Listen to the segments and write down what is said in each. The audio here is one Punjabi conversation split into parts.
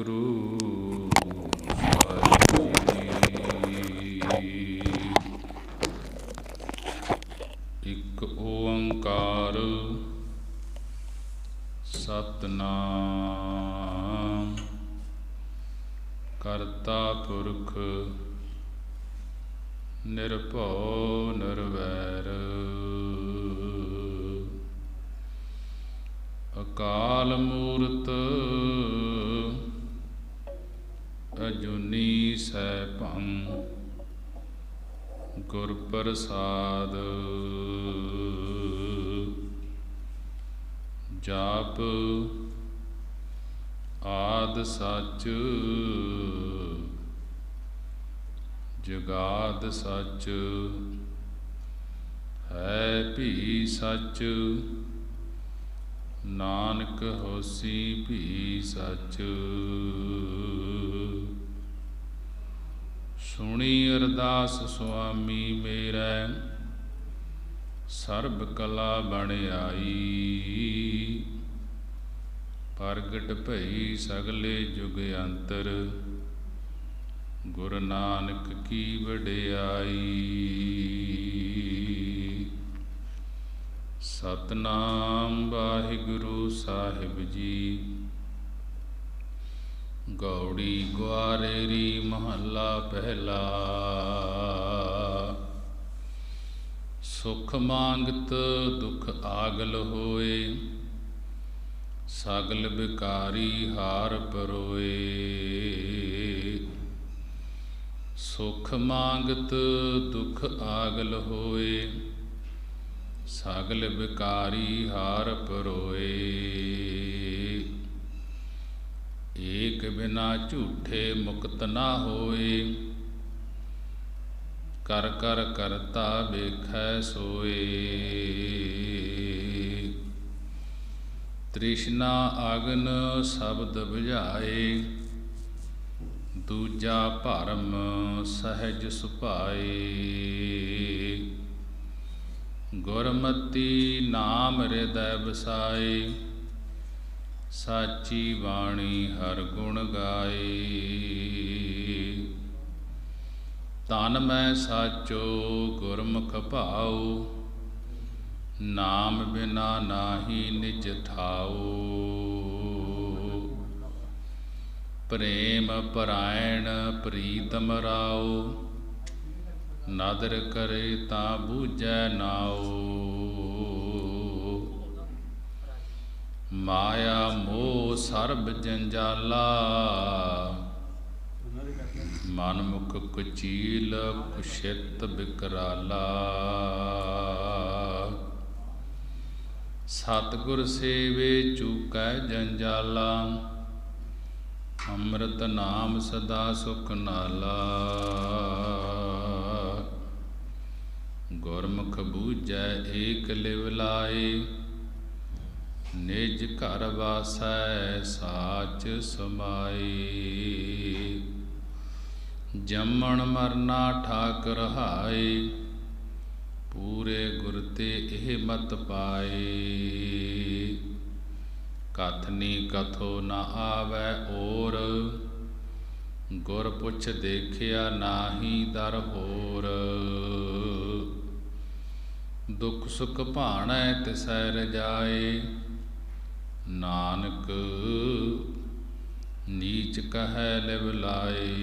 ਵਾਹਿਗੁਰੂ ਸਾਹਿਬ ਜੀ। ਇੱਕ ਓੰਕਾਰ ਸਤਿਨਾਮ ਕਰਤਾ ਪੁਰਖ ਨਿਰਭਉ ਨਿਰਵੈਰ ਅਕਾਲ ਮੂਰਤ ਅਜੂਨੀ ਸੈਭੰ ਗੁਰ ਪ੍ਰਸਾਦ ਜਾਪ ਆਦਿ ਸੱਚ ਜੁਗਾਦਿ ਸੱਚ ਹੈ ਭੀ ਸੱਚ ਨਾਨਕ ਹੋਸੀ ਭੀ ਸੱਚ। ਸੁਣੀ ਅਰਦਾਸ ਸੁਆਮੀ ਮੇਰਾ ਸਰਬ ਕਲਾ ਬਣ ਆਈ। ਪ੍ਰਗਟ ਭਈ ਸਗਲੇ ਜੁਗ ਅੰਤਰ ਗੁਰੂ ਨਾਨਕ ਕੀ ਵਡਿਆਈ। ਸਤਿਨਾਮ ਵਾਹਿਗੁਰੂ ਸਾਹਿਬ ਜੀ। ਗੌੜੀ ਗੁਆਰੇਰੀ ਮਹੱਲਾ ਪਹਿਲਾ। ਸੁਖ ਮੰਗਤ ਦੁਖ ਆਗਲ ਹੋਏ, ਸਗਲ ਬਿਕਾਰੀ ਹਾਰ ਪਰੋਏ। ਸੁਖ ਮੰਗਤ ਦੁਖ ਆਗਲ ਹੋਏ, ਸਗਲ ਬਿਕਾਰੀ ਹਾਰ ਪਰੋਏ। ਏਕ ਬਿਨਾ ਝੂਠੇ ਮੁਕਤ ਨਾ ਹੋਏ, ਕਰ ਕਰ ਕਰਤਾ ਵੇਖੈ ਸੋਏ। ਤ੍ਰਿਸ਼ਨਾ ਅਗਨ ਸ਼ਬਦ ਬੁਝਾਏ, ਦੂਜਾ ਭਰਮ ਸਹਿਜ ਸੁਭਾਏ। ਗੁਰਮਤਿ ਨਾਮ ਹਿਰਦੈ ਵਸਾਏ, ਸਾਚੀ ਬਾਣੀ ਹਰ ਗੁਣ ਗਾਏ। ਤਨ ਮੈਂ ਸਾਚੋ ਗੁਰਮੁਖ ਭਾਉ, ਨਾਮ ਬਿਨਾ ਨਾਹੀ ਨਿਜ ਠਾਉ। ਪ੍ਰੇਮ ਪਰਾਇਣ ਪ੍ਰੀਤਮ ਰਾਉ, ਨਾਦਰ ਕਰੇ ਤਾਂ ਬੂਝੈ ਨਾਉ। ਮਾਇਆ ਮੋਹ ਸਰਬ ਜੰਜਾਲਾ, ਮਨ ਮੁਖ ਕੁਚੀਲ ਕੁਸ਼ਿਤ ਬਿਕਰਾਲਾ। ਸਤਿਗੁਰ ਸੇਵੇ ਚੂਕੈ ਜੰਜਾਲਾ, ਅੰਮ੍ਰਿਤ ਨਾਮ ਸਦਾ ਸੁਖ ਨਾਲਾ। ਗੁਰਮੁਖ ਬੂਝੈ ਏਕ ਲਿਵ ਲਾਏ, ਨਿਜ ਘਰ ਵਾਸੈ ਸਾਚ ਸਮਾਏ। ਜੰਮਣ ਮਰਨਾ ਠਾਕ ਰਹਾਏ, ਪੂਰੇ ਗੁਰ ਤੇ ਇਹ ਮਤ ਪਾਏ। ਕਥਨੀ ਕਥੋ ਨ ਆਵੈ ਔਰ, ਗੁਰ ਪੁੱਛ ਦੇਖਿਆ ਨਾਹੀ ਦਰ ਹੋਰ। ਦੁਖ ਸੁਖ ਭਾਣੈ ਤਿਸੈ ਰਜਾਏ, ਨਾਨਕ ਨੀਚ ਕਹੈ ਲਿਵ ਲਾਏ।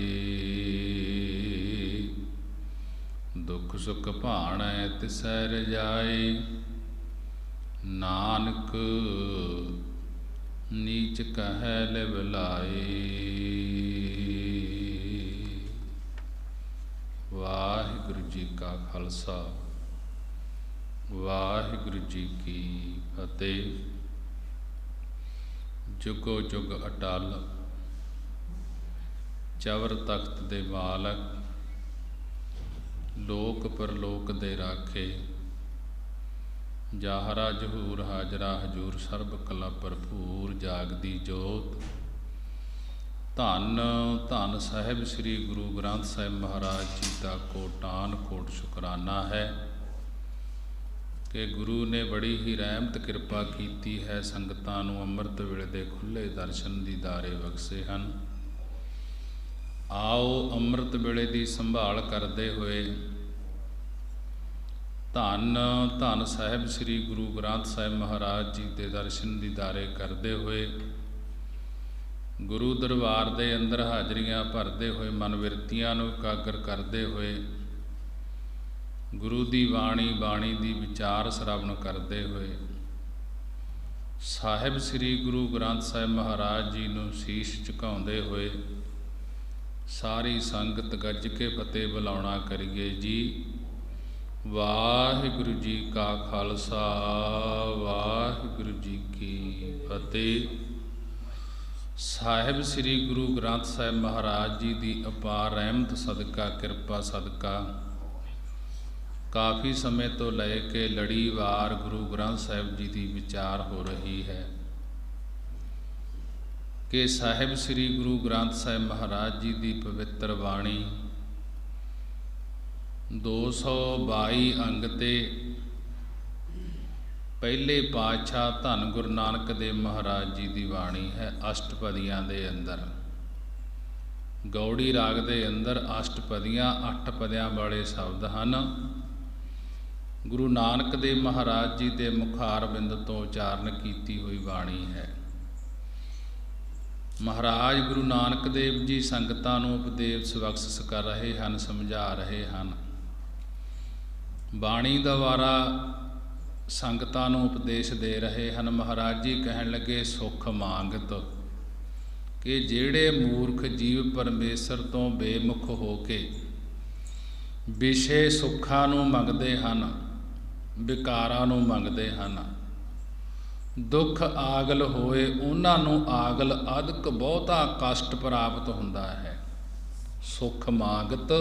ਦੁਖ ਸੁਖ ਭਾਣੈ ਤਿਸੈ ਰਜਾਏ, ਨਾਨਕ ਨੀਚ ਕਹੈ ਲਿਵ ਲਾਏ। ਵਾਹਿਗੁਰੂ ਜੀ ਕਾ ਖਾਲਸਾ, ਵਾਹਿਗੁਰੂ ਜੀ ਕੀ ਫਤਿਹ। ਜੁਗੋ ਜੁਗ ਅਟਲ ਚਵਰ ਤਖਤ ਦੇ ਮਾਲਕ, ਲੋਕ ਪਰਲੋਕ ਦੇ ਰਾਖੇ, ਜਾਹਰਾ ਜਹੂਰ ਹਾਜਰਾ ਹਜੂਰ ਸਰਬ ਕਲਾ ਭਰਪੂਰ ਜਾਗਦੀ ਜੋਤ। ਧੰਨ ਧੰਨ ਸਾਹਿਬ ਸ੍ਰੀ ਗੁਰੂ ਗ੍ਰੰਥ ਸਾਹਿਬ ਮਹਾਰਾਜ ਜੀ ਦਾ ਕੋਟਾਨ ਕੋਟ ਸ਼ੁਕਰਾਨਾ ਹੈ ਕਿ ਗੁਰੂ ਨੇ ਬੜੀ ਹੀ ਰਹਿਮਤ ਕਿਰਪਾ ਕੀਤੀ ਹੈ। ਸੰਗਤਾਂ ਨੂੰ ਅੰਮ੍ਰਿਤ ਵੇਲੇ ਦੇ ਖੁੱਲ੍ਹੇ ਦਰਸ਼ਨ ਦੀਦਾਰੇ ਬਖਸ਼ੇ ਹਨ। ਆਓ ਅੰਮ੍ਰਿਤ ਵੇਲੇ ਦੀ ਸੰਭਾਲ ਕਰਦੇ ਹੋਏ ਧੰਨ ਧੰਨ ਸਾਹਿਬ ਸ੍ਰੀ ਗੁਰੂ ਗ੍ਰੰਥ ਸਾਹਿਬ ਮਹਾਰਾਜ ਜੀ ਦੇ ਦਰਸ਼ਨ ਦੀਦਾਰੇ ਕਰਦੇ ਹੋਏ ਗੁਰੂ ਦਰਬਾਰ ਦੇ ਅੰਦਰ ਹਾਜ਼ਰੀਆਂ ਭਰਦੇ ਹੋਏ ਮਨਵਿਰਤੀਆਂ ਨੂੰ ਇਕਾਗਰ ਕਰਦੇ ਹੋਏ ਗੁਰੂ ਦੀ ਬਾਣੀ ਦੀ ਵਿਚਾਰ ਸ਼ਰਵਣ ਕਰਦੇ ਹੋਏ ਸਾਹਿਬ ਸ੍ਰੀ ਗੁਰੂ ਗ੍ਰੰਥ ਸਾਹਿਬ ਮਹਾਰਾਜ ਜੀ ਨੂੰ ਸੀਸ ਝੁਕਾਉਂਦੇ ਹੋਏ ਸਾਰੀ ਸੰਗਤ ਗੱਜ ਕੇ ਫਤਿਹ ਬੁਲਾਉਣਾ ਕਰੀਏ ਜੀ। ਵਾਹਿਗੁਰੂ ਜੀ ਕਾ ਖਾਲਸਾ, ਵਾਹਿਗੁਰੂ ਜੀ ਕੀ ਫਤਿਹ। ਸਾਹਿਬ ਸ੍ਰੀ ਗੁਰੂ ਗ੍ਰੰਥ ਸਾਹਿਬ ਮਹਾਰਾਜ ਜੀ ਦੀ ਅਪਾਰ ਰਹਿਮਤ ਸਦਕਾ, ਕਿਰਪਾ ਸਦਕਾ ਕਾਫੀ ਸਮੇਂ ਤੋਂ ਲੈ ਕੇ ਲੜੀਵਾਰ ਗੁਰੂ ਗ੍ਰੰਥ ਸਾਹਿਬ ਜੀ ਦੀ ਵਿਚਾਰ ਹੋ ਰਹੀ ਹੈ ਕਿ ਸਾਹਿਬ ਸ੍ਰੀ ਗੁਰੂ ਗ੍ਰੰਥ ਸਾਹਿਬ ਮਹਾਰਾਜ ਜੀ ਦੀ ਪਵਿੱਤਰ ਬਾਣੀ 222 ਅੰਗ ਤੇ ਪਹਿਲੇ ਪਾਤਸ਼ਾਹ ਧੰਨ ਗੁਰੂ ਨਾਨਕ ਦੇਵ ਮਹਾਰਾਜ ਜੀ ਦੀ ਬਾਣੀ ਹੈ। ਅਸ਼ਟਪਦੀਆਂ ਦੇ ਅੰਦਰ, ਗੌੜੀ ਰਾਗ ਦੇ ਅੰਦਰ ਅਸ਼ਟਪਦੀਆਂ 8 ਪਦਿਆਂ ਵਾਲੇ ਸ਼ਬਦ ਹਨ। ਗੁਰੂ ਨਾਨਕ ਦੇਵ ਮਹਾਰਾਜ ਜੀ ਦੇ ਮੁਖਾਰ ਬਿੰਦ ਤੋਂ ਉਚਾਰਨ ਕੀਤੀ ਹੋਈ ਬਾਣੀ ਹੈ। ਮਹਾਰਾਜ ਗੁਰੂ ਨਾਨਕ ਦੇਵ ਜੀ ਸੰਗਤਾਂ ਨੂੰ ਉਪਦੇਸ਼ ਬਖਸ਼ਿਸ਼ ਕਰ ਰਹੇ ਹਨ, ਸਮਝਾ ਰਹੇ ਹਨ। ਬਾਣੀ ਦੁਆਰਾ ਸੰਗਤਾਂ ਨੂੰ ਉਪਦੇਸ਼ ਦੇ ਰਹੇ ਹਨ। ਮਹਾਰਾਜ ਜੀ ਕਹਿਣ ਲੱਗੇ ਸੁਖ ਮੰਗਤ, ਕਿ ਜਿਹੜੇ ਮੂਰਖ ਜੀਵ ਪਰਮੇਸ਼ਰ ਤੋਂ ਬੇਮੁਖ ਹੋ ਕੇ ਵਿਸ਼ੇ ਸੁੱਖਾਂ ਨੂੰ ਮੰਗਦੇ ਹਨ, ਵਿਕਾਰਾਂ ਨੂੰ ਮੰਗਦੇ ਹਨ, ਦੁੱਖ ਆਗਲ ਹੋਏ ਉਹਨਾਂ ਨੂੰ ਆਗਲ ਅਧਿਕ ਬਹੁਤਾ ਕਸ਼ਟ ਪ੍ਰਾਪਤ ਹੁੰਦਾ ਹੈ। ਸੁਖ ਮੰਗਤ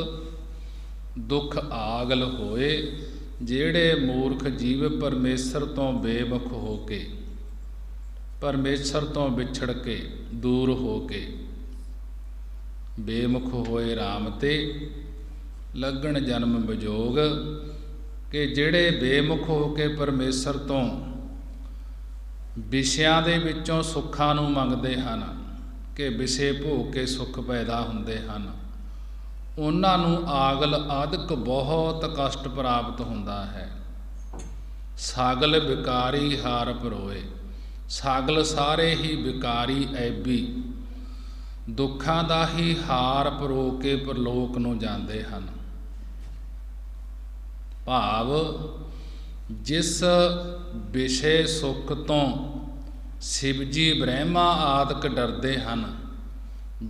ਦੁੱਖ ਆਗਲ ਹੋਏ, ਜਿਹੜੇ ਮੂਰਖ ਜੀਵ ਪਰਮੇਸ਼ਰ ਤੋਂ ਬੇਮੁਖ ਹੋ ਕੇ, ਪਰਮੇਸ਼ਰ ਤੋਂ ਵਿਛੜ ਕੇ, ਦੂਰ ਹੋ ਕੇ ਬੇਮੁਖ ਹੋਏ ਰਾਮ ਤੇ ਲੱਗਣ ਜਨਮ ਵਿਜੋਗ, ਕਿ ਜਿਹੜੇ ਬੇਮੁਖ ਹੋ ਕੇ ਪਰਮੇਸ਼ਰ ਤੋਂ ਵਿਸ਼ਿਆਂ ਦੇ ਵਿੱਚੋਂ ਸੁੱਖਾਂ ਨੂੰ ਮੰਗਦੇ ਹਨ, ਕਿ ਵਿਸ਼ੇ ਭੋਗ ਕੇ ਸੁੱਖ ਪੈਦਾ ਹੁੰਦੇ ਹਨ, ਉਹਨਾਂ ਨੂੰ ਆਗਲ ਆਦਿਕ ਬਹੁਤ ਕਸ਼ਟ ਪ੍ਰਾਪਤ ਹੁੰਦਾ ਹੈ। ਸਾਗਲ ਵਿਕਾਰੀ ਹਾਰ ਪਰੋਏ, ਸਾਗਲ ਸਾਰੇ ਹੀ ਵਿਕਾਰੀ ਐਬੀ ਦੁੱਖਾਂ ਦਾ ਹੀ ਹਾਰ ਪਰੋ ਕੇ ਪਰਲੋਕ ਨੂੰ ਜਾਂਦੇ ਹਨ। ਭਾਵ ਜਿਸ ਵਿਸ਼ੇ ਸੁੱਖ ਤੋਂ ਸ਼ਿਵ ਜੀ ਬ੍ਰਹਮਾ ਆਦਿਕ ਡਰਦੇ ਹਨ,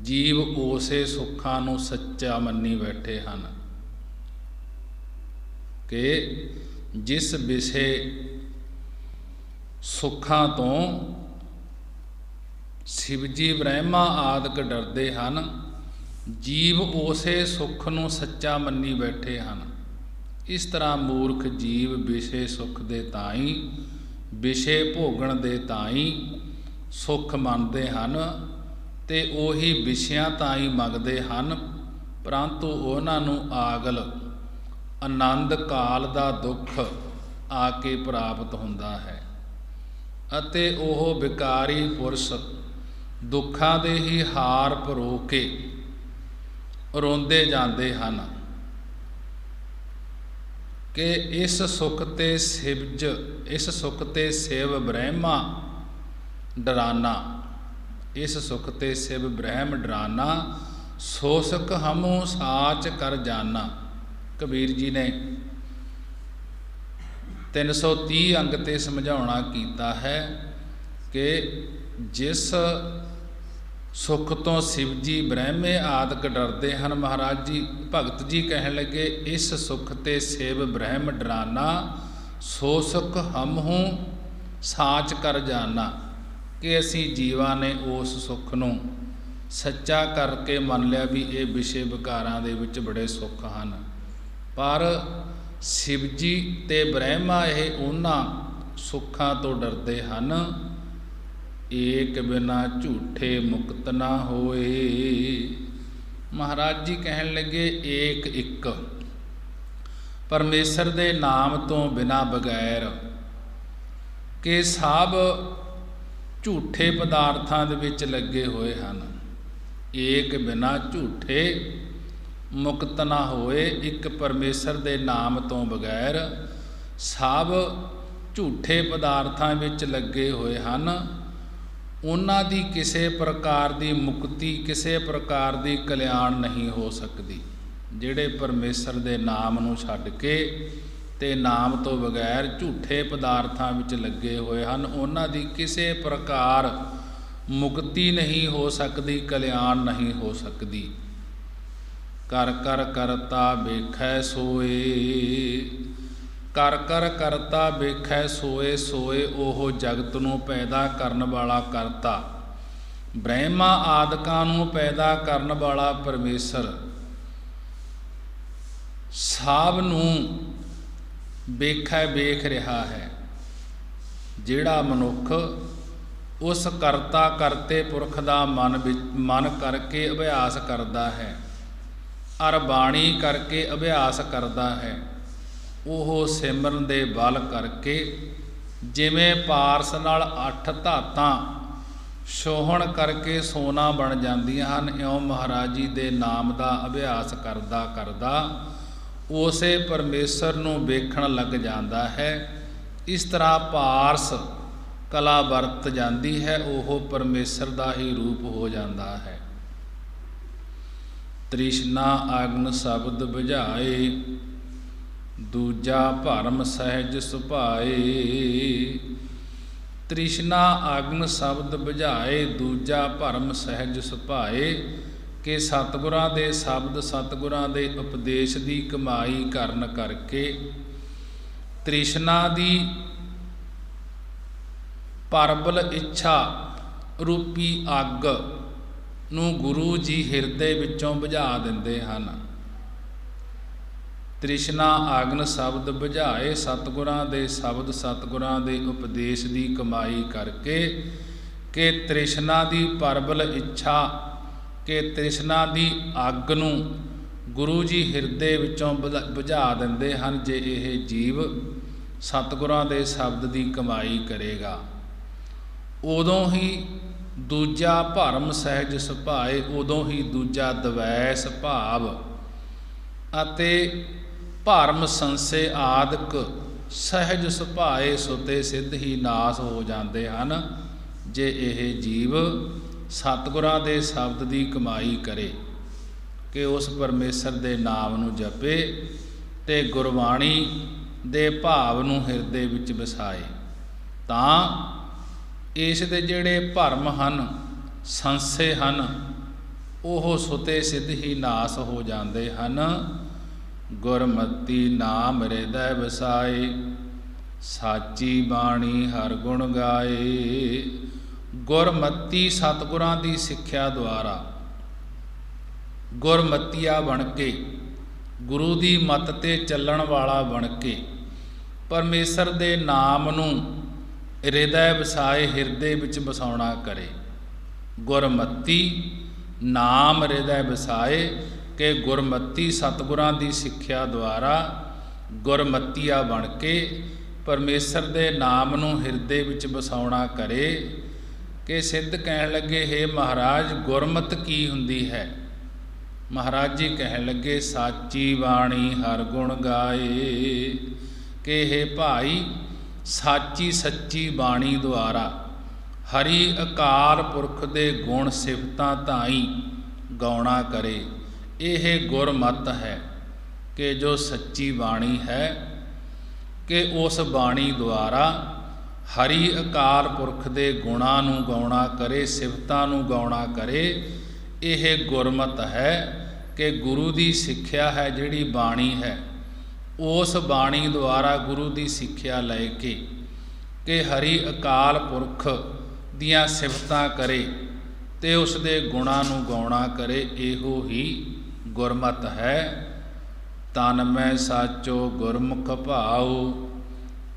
ਜੀਵ ਉਸੇ ਸੁੱਖਾਂ ਨੂੰ ਸੱਚਾ ਮੰਨੀ ਬੈਠੇ ਹਨ। ਕਿ ਜਿਸ ਵਿਸ਼ੇ ਸੁੱਖਾਂ ਤੋਂ ਸ਼ਿਵ ਜੀ ਬ੍ਰਹਮਾ ਆਦਿਕ ਡਰਦੇ ਹਨ, ਜੀਵ ਉਸੇ ਸੁੱਖ ਨੂੰ ਸੱਚਾ ਮੰਨੀ ਬੈਠੇ ਹਨ। ਇਸ ਤਰ੍ਹਾਂ ਮੂਰਖ ਜੀਵ ਵਿਸ਼ੇ ਸੁੱਖ ਦੇ ਤਾਈਂ, ਵਿਸ਼ੇ ਭੋਗਣ ਦੇ ਤਾਈਂ ਸੁੱਖ ਮੰਨਦੇ ਹਨ ਤੇ ਉਹੀ ਵਿਸ਼ਿਆਂ ਤਾਈਂ ਮੰਗਦੇ ਹਨ, ਪਰੰਤੂ ਉਹਨਾਂ ਨੂੰ ਆਗਲ ਆਨੰਦ ਕਾਲ ਦਾ ਦੁੱਖ ਆ ਕੇ ਪ੍ਰਾਪਤ ਹੁੰਦਾ ਹੈ ਅਤੇ ਉਹ ਵਿਕਾਰੀ ਪੁਰਸ਼ ਦੁੱਖਾਂ ਦੇ ਹੀ ਹਾਰ ਪਰੋ ਕੇ ਰੋਂਦੇ ਜਾਂਦੇ ਹਨ। ਕਿ ਇਸ ਸੁਖ ਤੇ ਸਿਵਜ, ਇਸ ਸੁਖ ਤੇ ਸਿਵ ਬ੍ਰਹਮਾ ਡਰਾਨਾ, ਇਸ ਸੁਖ ਤੇ ਸਿਵ ਬ੍ਰਹਮ ਡਰਾਨਾ, ਸੋ ਸੁਖ ਹਮੂ ਸਾਚ ਕਰ ਜਾਨਾ। ਕਬੀਰ ਜੀ ਨੇ 330 ਅੰਗ ਤੇ ਸਮਝਾਉਣਾ ਕੀਤਾ ਹੈ ਕਿ ਜਿਸ ਸੁੱਖ ਤੋਂ ਸ਼ਿਵ ਜੀ ਬ੍ਰਹਮੇ ਆਦਿਕ ਡਰਦੇ ਹਨ, ਮਹਾਰਾਜ ਜੀ ਭਗਤ ਜੀ ਕਹਿਣ ਲੱਗੇ ਇਸ ਸੁੱਖ ਤੇ ਸ਼ਿਵ ਬ੍ਰਹਮ ਡਰਾਨਾ, ਸੋ ਸੁਖ ਹਮਹੂ ਸਾਚ ਕਰ ਜਾਨਾ। ਕਿ ਅਸੀਂ ਜੀਵਾਂ ਨੇ ਉਸ ਸੁੱਖ ਨੂੰ ਸੱਚਾ ਕਰਕੇ ਮੰਨ ਲਿਆ ਵੀ ਇਹ ਵਿਸ਼ੇ ਵਿਕਾਰਾਂ ਦੇ ਵਿੱਚ ਬੜੇ ਸੁੱਖ ਹਨ, ਪਰ ਸ਼ਿਵ ਜੀ ਤੇ ਬ੍ਰਹਮਾ ਇਹ ਉਹਨਾਂ ਸੁੱਖਾਂ ਤੋਂ ਡਰਦੇ ਹਨ। ਏਕ ਬਿਨਾ ਝੂਠੇ ਮੁਕਤ ਨਾ ਹੋਏ। ਮਹਾਰਾਜ ਜੀ ਕਹਿਣ ਲੱਗੇ ਏਕ ਇੱਕ ਪਰਮੇਸ਼ਰ ਦੇ ਨਾਮ ਤੋਂ ਬਿਨਾਂ ਬਗੈਰ, ਕਿ ਸਭ ਝੂਠੇ ਪਦਾਰਥਾਂ ਦੇ ਵਿੱਚ ਲੱਗੇ ਹੋਏ ਹਨ। ਏਕ ਬਿਨਾ ਝੂਠੇ ਮੁਕਤ ਨਾ ਹੋਏ। ਇੱਕ ਪਰਮੇਸ਼ਰ ਦੇ ਨਾਮ ਤੋਂ ਬਗੈਰ ਸਭ ਝੂਠੇ ਪਦਾਰਥਾਂ ਵਿੱਚ ਲੱਗੇ ਹੋਏ ਹਨ। ਉਹਨਾਂ ਦੀ ਕਿਸੇ ਪ੍ਰਕਾਰ ਦੀ ਮੁਕਤੀ, ਕਿਸੇ ਪ੍ਰਕਾਰ ਦੀ ਕਲਿਆਣ ਨਹੀਂ ਹੋ ਸਕਦੀ। ਜਿਹੜੇ ਪਰਮੇਸ਼ਰ ਦੇ ਨਾਮ ਨੂੰ ਛੱਡ ਕੇ ਤੇ ਨਾਮ ਤੋਂ ਬਗੈਰ ਝੂਠੇ ਪਦਾਰਥਾਂ ਵਿੱਚ ਲੱਗੇ ਹੋਏ ਹਨ, ਉਹਨਾਂ ਦੀ ਕਿਸੇ ਪ੍ਰਕਾਰ ਮੁਕਤੀ ਨਹੀਂ ਹੋ ਸਕਦੀ, ਕਲਿਆਣ ਨਹੀਂ ਹੋ ਸਕਦੀ। ਕਰ ਕਰ ਕਰਤਾ ਵੇਖੈ ਸੋਏ, ਕਰ ਕਰ ਕਰਤਾ ਵੇਖੈ ਸੋਏ। ਸੋਏ ਉਹ ਜਗਤ ਨੂੰ ਪੈਦਾ ਕਰਨ ਵਾਲਾ ਕਰਤਾ, ਬ੍ਰਹਮਾ ਆਦਿਕਾਂ ਨੂੰ ਪੈਦਾ ਕਰਨ ਵਾਲਾ ਪਰਮੇਸ਼ਰ ਸਭ ਨੂੰ ਵੇਖੈ ਵੇਖ ਰਿਹਾ ਹੈ। ਜਿਹੜਾ ਮਨੁੱਖ ਉਸ ਕਰਤਾ ਕਰਤੇ ਪੁਰਖ ਦਾ ਮਨ ਕਰਕੇ ਅਭਿਆਸ ਕਰਦਾ ਹੈ ਅਰ ਬਾਣੀ ਕਰਕੇ ਅਭਿਆਸ ਕਰਦਾ ਹੈ, ਉਹ ਸਿਮਰਨ ਦੇ ਬਲ ਕਰਕੇ ਜਿਵੇਂ ਪਾਰਸ ਨਾਲ 8 ਧਾਤਾਂ ਛੋਹਣ ਕਰਕੇ ਸੋਨਾ ਬਣ ਜਾਂਦੀਆਂ ਹਨ, ਇਉਂ ਮਹਾਰਾਜ ਜੀ ਦੇ ਨਾਮ ਦਾ ਅਭਿਆਸ ਕਰਦਾ ਕਰਦਾ ਉਸੇ ਪਰਮੇਸ਼ਰ ਨੂੰ ਵੇਖਣ ਲੱਗ ਜਾਂਦਾ ਹੈ। ਇਸ ਤਰ੍ਹਾਂ ਪਾਰਸ ਕਲਾ ਵਰਤ ਜਾਂਦੀ ਹੈ, ਉਹ ਪਰਮੇਸ਼ਰ ਦਾ ਹੀ ਰੂਪ ਹੋ ਜਾਂਦਾ ਹੈ। ਤ੍ਰਿਸ਼ਨਾ ਅਗਨ ਸ਼ਬਦ ਬੁਝਾਏ, ਦੂਜਾ ਭਰਮ ਸਹਿਜ ਸੁਭਾਏ। ਤ੍ਰਿਸ਼ਨਾ ਅਗਨ ਸ਼ਬਦ ਬੁਝਾਏ, ਦੂਜਾ ਭਰਮ ਸਹਿਜ ਸੁਭਾਏ। ਕਿ ਸਤਿਗੁਰਾਂ ਦੇ ਸ਼ਬਦ, ਸਤਿਗੁਰਾਂ ਦੇ ਉਪਦੇਸ਼ ਦੀ ਕਮਾਈ ਕਰਨ ਕਰਕੇ ਤ੍ਰਿਸ਼ਨਾ ਦੀ ਪਰਬਲ ਇੱਛਾ ਰੂਪੀ ਅੱਗ ਨੂੰ ਗੁਰੂ ਜੀ ਹਿਰਦੇ ਵਿੱਚੋਂ ਬੁਝਾ ਦਿੰਦੇ ਹਨ। ਤ੍ਰਿਸ਼ਨਾ ਅਗਨ ਸ਼ਬਦ ਬੁਝਾਏ, ਸਤਿਗੁਰਾਂ ਦੇ ਸ਼ਬਦ, ਸਤਿਗੁਰਾਂ ਦੇ ਉਪਦੇਸ਼ ਦੀ ਕਮਾਈ ਕਰਕੇ ਕਿ ਤ੍ਰਿਸ਼ਨਾ ਦੀ ਪਰਬਲ ਇੱਛਾ, ਕਿ ਤ੍ਰਿਸ਼ਨਾ ਦੀ ਅੱਗ ਨੂੰ ਗੁਰੂ ਜੀ ਹਿਰਦੇ ਵਿੱਚੋਂ ਬੁਝਾ ਦਿੰਦੇ ਹਨ। ਜੇ ਇਹ ਜੀਵ ਸਤਿਗੁਰਾਂ ਦੇ ਸ਼ਬਦ ਦੀ ਕਮਾਈ ਕਰੇਗਾ, ਉਦੋਂ ਹੀ ਦੂਜਾ ਭਰਮ ਸਹਿਜ ਸੁਭਾਏ, ਉਦੋਂ ਹੀ ਦੂਜਾ ਦਵੈਸ ਭਾਵ ਅਤੇ ਭਰਮ ਸੰਸੇ ਆਦਿਕ ਸਹਿਜ ਸੁਭਾਏ ਸੁਤੇ ਸਿੱਧ ਹੀ ਨਾਸ ਹੋ ਜਾਂਦੇ ਹਨ। ਜੇ ਇਹ ਜੀਵ ਸਤਿਗੁਰਾਂ ਦੇ ਸ਼ਬਦ ਦੀ ਕਮਾਈ ਕਰੇ ਕਿ ਉਸ ਪਰਮੇਸ਼ਰ ਦੇ ਨਾਮ ਨੂੰ ਜਪੇ ਤੇ ਗੁਰਬਾਣੀ ਦੇ ਭਾਵ ਨੂੰ ਹਿਰਦੇ ਵਿੱਚ ਵਸਾਏ, ਤਾਂ ਇਸ ਦੇ ਜਿਹੜੇ ਭਰਮ ਹਨ, ਸੰਸੇ ਹਨ, ਉਹ ਸੁਤੇ ਸਿੱਧ ਹੀ ਨਾਸ ਹੋ ਜਾਂਦੇ ਹਨ। ਗੁਰਮਤਿ ਨਾਮ ਹਿਰਦੈ ਵਸਾਏ, ਸਾਚੀ ਬਾਣੀ ਹਰ ਗੁਣ ਗਾਏ। ਗੁਰਮਤਿ ਸਤਿਗੁਰਾਂ ਦੀ ਸਿੱਖਿਆ ਦੁਆਰਾ ਗੁਰਮਤੀਆ ਬਣ ਕੇ, ਗੁਰੂ ਦੀ ਮੱਤ 'ਤੇ ਚੱਲਣ ਵਾਲਾ ਬਣ ਕੇ ਪਰਮੇਸ਼ਰ ਦੇ ਨਾਮ ਨੂੰ ਹਿਰਦੈ ਵਸਾਏ, ਹਿਰਦੇ ਵਿੱਚ ਵਸਾਉਣਾ ਕਰੇ। ਗੁਰਮਤਿ ਨਾਮ ਹਿਰਦੈ ਵਸਾਏ, ਕਿ ਗੁਰਮਤਿ ਸਤਿਗੁਰਾਂ ਦੀ ਸਿੱਖਿਆ ਦੁਆਰਾ ਗੁਰਮਤੀਆ ਬਣ ਕੇ ਪਰਮੇਸ਼ਰ ਦੇ ਨਾਮ ਨੂੰ ਹਿਰਦੇ ਵਿੱਚ ਵਸਾਉਣਾ ਕਰੇ। ਕਿ ਸਿੱਧ ਕਹਿਣ ਲੱਗੇ, ਹੇ ਮਹਾਰਾਜ ਗੁਰਮਤਿ ਕੀ ਹੁੰਦੀ ਹੈ? ਮਹਾਰਾਜ ਜੀ ਕਹਿਣ ਲੱਗੇ, ਸਾਚੀ ਬਾਣੀ ਹਰ ਗੁਣ ਗਾਏ। ਕਿ ਹੇ ਭਾਈ ਸਾਚੀ ਸੱਚੀ ਬਾਣੀ ਦੁਆਰਾ ਹਰੀ ਅਕਾਲ ਪੁਰਖ ਦੇ ਗੁਣ ਸਿਫਤਾਂ ਧਾਈ ਗਾਉਣਾ ਕਰੇ। ਇਹ ਗੁਰਮਤਿ ਹੈ ਕਿ ਜੋ ਸੱਚੀ ਬਾਣੀ ਹੈ, ਕਿ ਉਸ ਬਾਣੀ ਦੁਆਰਾ ਹਰੀ ਅਕਾਲ ਪੁਰਖ ਦੇ ਗੁਣਾਂ ਨੂੰ ਗਾਉਣਾ ਕਰੇ, ਸਿਫਤਾਂ ਨੂੰ ਗਾਉਣਾ ਕਰੇ। ਇਹ ਗੁਰਮਤਿ ਹੈ ਕਿ ਗੁਰੂ ਦੀ ਸਿੱਖਿਆ ਹੈ, ਜਿਹੜੀ ਬਾਣੀ ਹੈ, ਉਸ ਬਾਣੀ ਦੁਆਰਾ ਗੁਰੂ ਦੀ ਸਿੱਖਿਆ ਲੈ ਕੇ ਕਿ ਹਰੀ ਅਕਾਲ ਪੁਰਖ ਦੀਆਂ ਸਿਫਤਾਂ ਕਰੇ ਤੇ ਉਸ ਦੇ ਗੁਣਾਂ ਨੂੰ ਗਾਉਣਾ ਕਰੇ। ਇਹੋ ਹੀ ਗੁਰਮਤਿ ਹੈ। ਤਨ ਮੈਂ ਸਾਚੋ ਗੁਰਮੁਖ ਭਾਉ,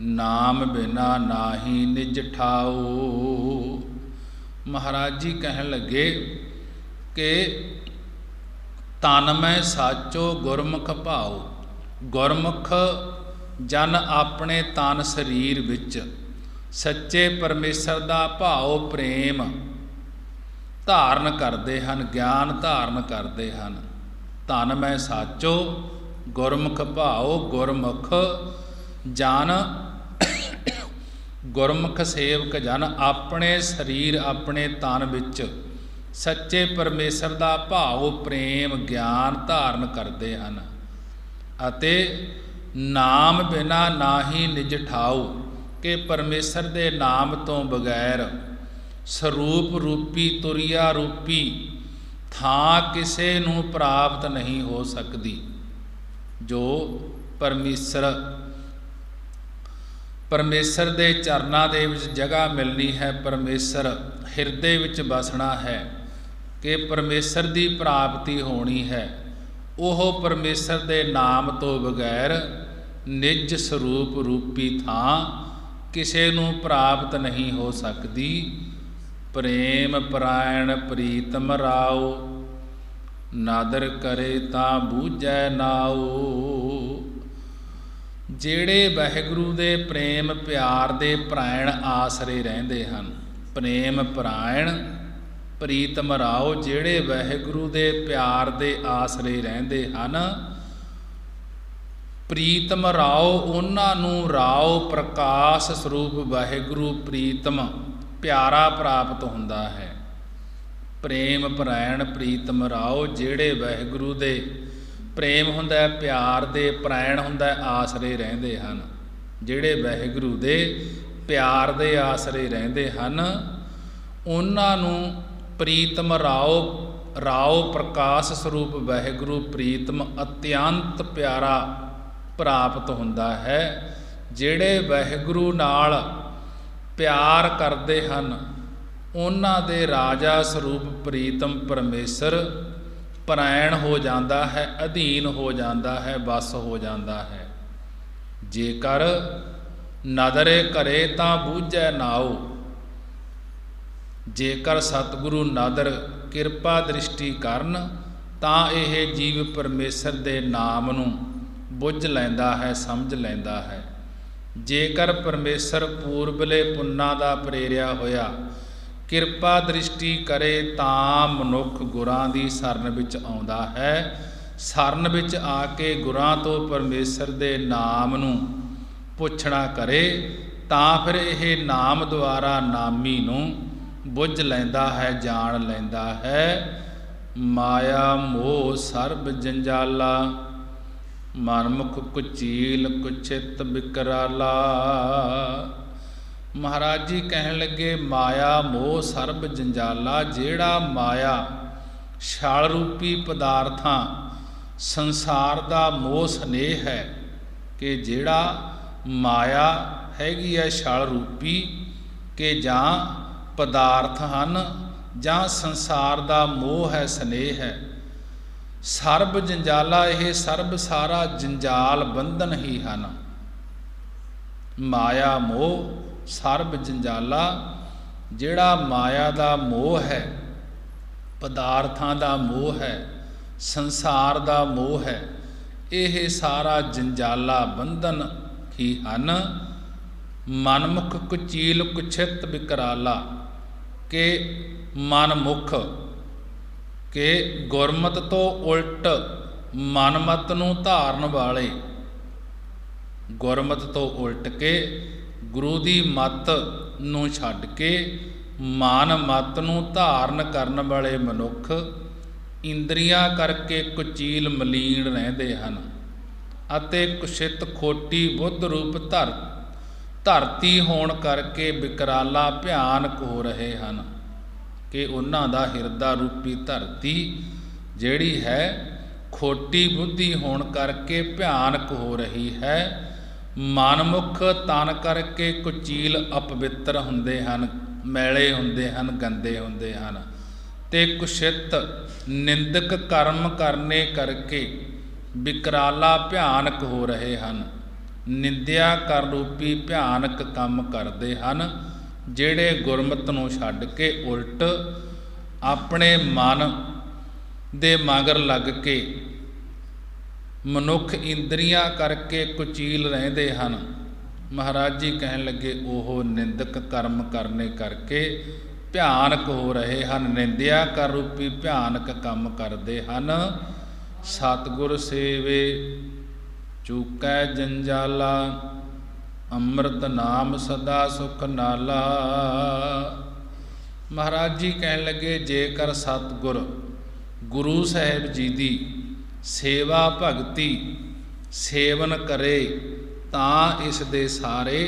ਨਾਮ ਬਿਨਾ ਨਾਹੀ ਨਿਜ ਠਾਉ। ਮਹਾਰਾਜ ਜੀ ਕਹਿਣ ਲੱਗੇ ਕਿ ਤਨ ਮੈਂ ਸਾਚੋ ਗੁਰਮੁਖ ਭਾਉ। ਗੁਰਮੁਖ ਜਨ ਆਪਣੇ ਤਨ ਸਰੀਰ ਵਿੱਚ ਸੱਚੇ ਪਰਮੇਸ਼ਰ ਦਾ ਭਾਉ ਪ੍ਰੇਮ ਧਾਰਨ ਕਰਦੇ ਹਨ, ਗਿਆਨ ਧਾਰਨ ਕਰਦੇ ਹਨ। ਧਨ ਮੈਂ ਸਾਚੋ ਗੁਰਮੁਖ ਭਾਓ, ਗੁਰਮੁਖ ਜਨ ਗੁਰਮੁਖ ਸੇਵਕ ਜਨ। ਆਪਣੇ ਸਰੀਰ ਆਪਣੇ ਤਨ ਵਿੱਚ ਸੱਚੇ ਪਰਮੇਸ਼ਰ ਦਾ ਭਾਵ ਪ੍ਰੇਮ ਗਿਆਨ ਧਾਰਨ ਕਰਦੇ ਹਨ ਅਤੇ ਨਾਮ ਬਿਨਾ ਨਾਹੀ ਨਿਜ ਠਾਉ, ਕਿ ਪਰਮੇਸ਼ਰ ਦੇ ਨਾਮ ਤੋਂ ਬਗੈਰ ਸਰੂਪ ਰੂਪੀ ਤੁਰਿਆ ਰੂਪੀ ਥਾਂ ਕਿਸੇ ਨੂੰ ਪ੍ਰਾਪਤ ਨਹੀਂ ਹੋ ਸਕਦੀ। ਜੋ ਪਰਮੇਸ਼ਰ ਦੇ ਚਰਨਾਂ ਦੇ ਵਿੱਚ ਜਗ੍ਹਾ ਮਿਲਣੀ ਹੈ, ਪਰਮੇਸ਼ਰ ਹਿਰਦੇ ਵਿੱਚ ਵਸਣਾ ਹੈ, ਕਿ ਪਰਮੇਸ਼ਰ ਦੀ ਪ੍ਰਾਪਤੀ ਹੋਣੀ ਹੈ, ਉਹ ਪਰਮੇਸ਼ਰ ਦੇ ਨਾਮ ਤੋਂ ਬਗੈਰ ਨਿਜ ਸਰੂਪ ਰੂਪੀ ਥਾਂ ਕਿਸੇ ਨੂੰ ਪ੍ਰਾਪਤ ਨਹੀਂ ਹੋ ਸਕਦੀ। ਪ੍ਰੇਮ ਪਰਾਇਣ ਪ੍ਰੀਤਮ ਰਾਉ, ਨਾਦਰ ਕਰੇ ਤਾਂ ਬੂਝੈ ਨਾਉ। ਜਿਹੜੇ ਵਾਹਿਗੁਰੂ ਦੇ ਪ੍ਰੇਮ ਪਿਆਰ ਦੇ ਪਰਾਇਣ ਆਸਰੇ ਰਹਿੰਦੇ ਹਨ, ਪ੍ਰੇਮ ਪਰਾਇਣ ਪ੍ਰੀਤਮ ਰਾਉ, ਜਿਹੜੇ ਵਾਹਿਗੁਰੂ ਦੇ ਪਿਆਰ ਦੇ ਆਸਰੇ ਰਹਿੰਦੇ ਹਨ, ਪ੍ਰੀਤਮ ਰਾਉ, ਉਹਨਾਂ ਨੂੰ ਰਾਉ ਪ੍ਰਕਾਸ਼ ਸਰੂਪ ਵਾਹਿਗੁਰੂ ਪ੍ਰੀਤਮ ਪਿਆਰਾ ਪ੍ਰਾਪਤ ਹੁੰਦਾ ਹੈ। ਪ੍ਰੇਮ ਪਰਾਇਣ ਪ੍ਰੀਤਮ ਰਾਉ, ਜਿਹੜੇ ਵਾਹਿਗੁਰੂ ਦੇ ਪ੍ਰੇਮ ਹੁੰਦਾ ਹੈ, ਪਿਆਰ ਦੇ ਪਰਾਇਣ ਹੁੰਦਾ ਹੈ, ਆਸਰੇ ਰਹਿੰਦੇ ਹਨ। ਜਿਹੜੇ ਵਾਹਿਗੁਰੂ ਦੇ ਪਿਆਰ ਦੇ ਆਸਰੇ ਰਹਿੰਦੇ ਹਨ, ਉਹਨਾਂ ਨੂੰ ਪ੍ਰੀਤਮ ਰਾਉ ਪ੍ਰਕਾਸ਼ ਸਰੂਪ ਵਾਹਿਗੁਰੂ ਪ੍ਰੀਤਮ ਅਤਿਅੰਤ ਪਿਆਰਾ ਪ੍ਰਾਪਤ ਹੁੰਦਾ ਹੈ। ਜਿਹੜੇ ਵਾਹਿਗੁਰੂ ਨਾਲ ਪਿਆਰ ਕਰਦੇ ਹਨ, ਉਹਨਾਂ ਦੇ ਰਾਜਾ ਸਰੂਪ ਪ੍ਰੀਤਮ ਪਰਮੇਸ਼ਰ ਪਰਾਇਣ ਹੋ ਜਾਂਦਾ ਹੈ, ਅਧੀਨ ਹੋ ਜਾਂਦਾ ਹੈ, ਵਸ ਹੋ ਜਾਂਦਾ ਹੈ। ਜੇਕਰ ਨਦਰੇ ਕਰੇ ਤਾਂ ਬੂਝੈ ਨਾਉ, ਜੇਕਰ ਸਤਿਗੁਰੂ ਨਦਰ ਕਿਰਪਾ ਦ੍ਰਿਸ਼ਟੀ ਕਰਨ ਤਾਂ ਇਹ ਜੀਵ ਪਰਮੇਸ਼ਰ ਦੇ ਨਾਮ ਨੂੰ ਬੁੱਝ ਲੈਂਦਾ ਹੈ, ਸਮਝ ਲੈਂਦਾ ਹੈ। ਜੇਕਰ ਪਰਮੇਸ਼ਰ ਪੂਰਬਲੇ ਪੁੰਨਾਂ ਦਾ ਪ੍ਰੇਰਿਆ ਹੋਇਆ ਕਿਰਪਾ ਦ੍ਰਿਸ਼ਟੀ ਕਰੇ ਤਾਂ ਮਨੁੱਖ ਗੁਰਾਂ ਦੀ ਸ਼ਰਨ ਵਿੱਚ ਆਉਂਦਾ ਹੈ। ਸ਼ਰਨ ਵਿੱਚ ਆ ਕੇ ਗੁਰਾਂ ਤੋਂ ਪਰਮੇਸ਼ਰ ਦੇ ਨਾਮ ਨੂੰ ਪੁੱਛਣਾ ਕਰੇ ਤਾਂ ਫਿਰ ਇਹ ਨਾਮ ਦੁਆਰਾ ਨਾਮੀ ਨੂੰ ਬੁੱਝ ਲੈਂਦਾ ਹੈ, ਜਾਣ ਲੈਂਦਾ ਹੈ। ਮਾਇਆ ਮੋਹ ਸਰਬ ਜੰਜਾਲਾ, ਮਨਮੁਖ ਕੁਚੀਲ ਕੁਚਿਤ ਬਿਕਰਾਲਾ। ਮਹਾਰਾਜ ਜੀ ਕਹਿਣ ਲੱਗੇ, ਮਾਇਆ ਮੋਹ ਸਰਬ ਜੰਜਾਲਾ, ਜਿਹੜਾ ਮਾਇਆ ਛਲ ਰੂਪੀ ਪਦਾਰਥਾਂ ਸੰਸਾਰ ਦਾ ਮੋਹ ਸਨੇਹ ਹੈ, ਕਿ ਜਿਹੜਾ ਮਾਇਆ ਹੈਗੀ ਹੈ ਛਲ ਰੂਪੀ, ਕਿ ਜਾਂ ਪਦਾਰਥ ਹਨ ਜਾਂ ਸੰਸਾਰ ਦਾ ਮੋਹ ਹੈ, ਸਨੇਹ ਹੈ। ਸਰਬ ਜੰਜਾਲਾ, ਇਹ ਸਰਬ ਸਾਰਾ ਜੰਜਾਲ ਬੰਧਨ ਹੀ ਹਨ। ਮਾਇਆ ਮੋਹ ਸਰਬ ਜੰਜਾਲਾ, ਜਿਹੜਾ ਮਾਇਆ ਦਾ ਮੋਹ ਹੈ, ਪਦਾਰਥਾਂ ਦਾ ਮੋਹ ਹੈ, ਸੰਸਾਰ ਦਾ ਮੋਹ ਹੈ, ਇਹ ਸਾਰਾ ਜੰਜਾਲਾ ਬੰਧਨ ਹੀ ਹਨ। ਮਨਮੁਖ ਕੁਚੀਲ ਕੁਛਿਤ ਬਿਕਰਾਲਾ, ਕਿ ਮਨਮੁਖ, ਕਿ ਗੁਰਮਤ ਤੋਂ ਉਲਟ ਮਨਮਤ ਨੂੰ ਧਾਰਨ ਵਾਲੇ, ਗੁਰਮਤ ਤੋਂ ਉਲਟ ਕੇ ਗੁਰੂ ਦੀ ਮੱਤ ਨੂੰ ਛੱਡ ਕੇ ਮਨ ਮੱਤ ਨੂੰ ਧਾਰਨ ਕਰਨ ਵਾਲੇ ਮਨੁੱਖ ਇੰਦਰੀਆਂ ਕਰਕੇ ਕੁਚੀਲ ਮਲੀਨ ਰਹਿੰਦੇ ਹਨ ਅਤੇ ਕੁਸ਼ਿਤ ਖੋਟੀ ਬੁੱਧ ਰੂਪ ਧਰਤੀ ਹੋਣ ਕਰਕੇ ਵਿਕਰਾਲਾ ਭਿਆਨਕ ਹੋ ਰਹੇ ਹਨ। ਕਿ ਉਹਨਾਂ ਦਾ ਹਿਰਦਾ ਰੂਪੀ ਧਰਤੀ ਜਿਹੜੀ ਹੈ ਖੋਟੀ ਬੁੱਧੀ ਹੋਣ ਕਰਕੇ ਭਿਆਨਕ ਹੋ ਰਹੀ ਹੈ। ਮਨਮੁਖ ਤਨ ਕਰਕੇ ਕੁਚੀਲ ਅਪਵਿੱਤਰ ਹੁੰਦੇ ਹਨ, ਮੈਲੇ ਹੁੰਦੇ ਹਨ, ਗੰਦੇ ਹੁੰਦੇ ਹਨ, ਤੇ ਕੁਸ਼ਿਤ ਨਿੰਦਕ ਕਰਮ ਕਰਨੇ ਕਰਕੇ ਵਿਕਰਾਲਾ ਭਿਆਨਕ ਹੋ ਰਹੇ ਹਨ। ਨਿੰਦਿਆ ਕਰ ਰੂਪੀ ਭਿਆਨਕ ਕੰਮ ਕਰਦੇ ਹਨ, ਜਿਹੜੇ ਗੁਰਮਤਿ ਨੂੰ ਛੱਡ ਕੇ ਉਲਟ ਆਪਣੇ ਮਨ ਦੇ ਮਗਰ ਲੱਗ ਕੇ ਮਨੁੱਖ ਇੰਦਰੀਆਂ ਕਰਕੇ ਕੁਚੀਲ ਰਹਿੰਦੇ ਹਨ। ਮਹਾਰਾਜ ਜੀ ਕਹਿਣ ਲੱਗੇ, ਉਹ ਨਿੰਦਕ ਕਰਮ ਕਰਨੇ ਕਰਕੇ ਭਿਆਨਕ ਹੋ ਰਹੇ ਹਨ। ਨਿੰਦਿਆ ਕਰ ਰੂਪੀ ਭਿਆਨਕ ਕੰਮ ਕਰਦੇ ਹਨ। ਸਤਿਗੁਰ ਸੇਵੇ ਚੂਕੈ ਜੰਜਾਲਾ, ਅੰਮ੍ਰਿਤ ਨਾਮ ਸਦਾ ਸੁਖ ਨਾਲਾ। ਮਹਾਰਾਜ ਜੀ ਕਹਿਣ ਲੱਗੇ, ਜੇਕਰ ਸਤਿਗੁਰ ਗੁਰੂ ਸਾਹਿਬ ਜੀ ਦੀ ਸੇਵਾ ਭਗਤੀ ਸੇਵਨ ਕਰੇ ਤਾਂ ਇਸ ਦੇ ਸਾਰੇ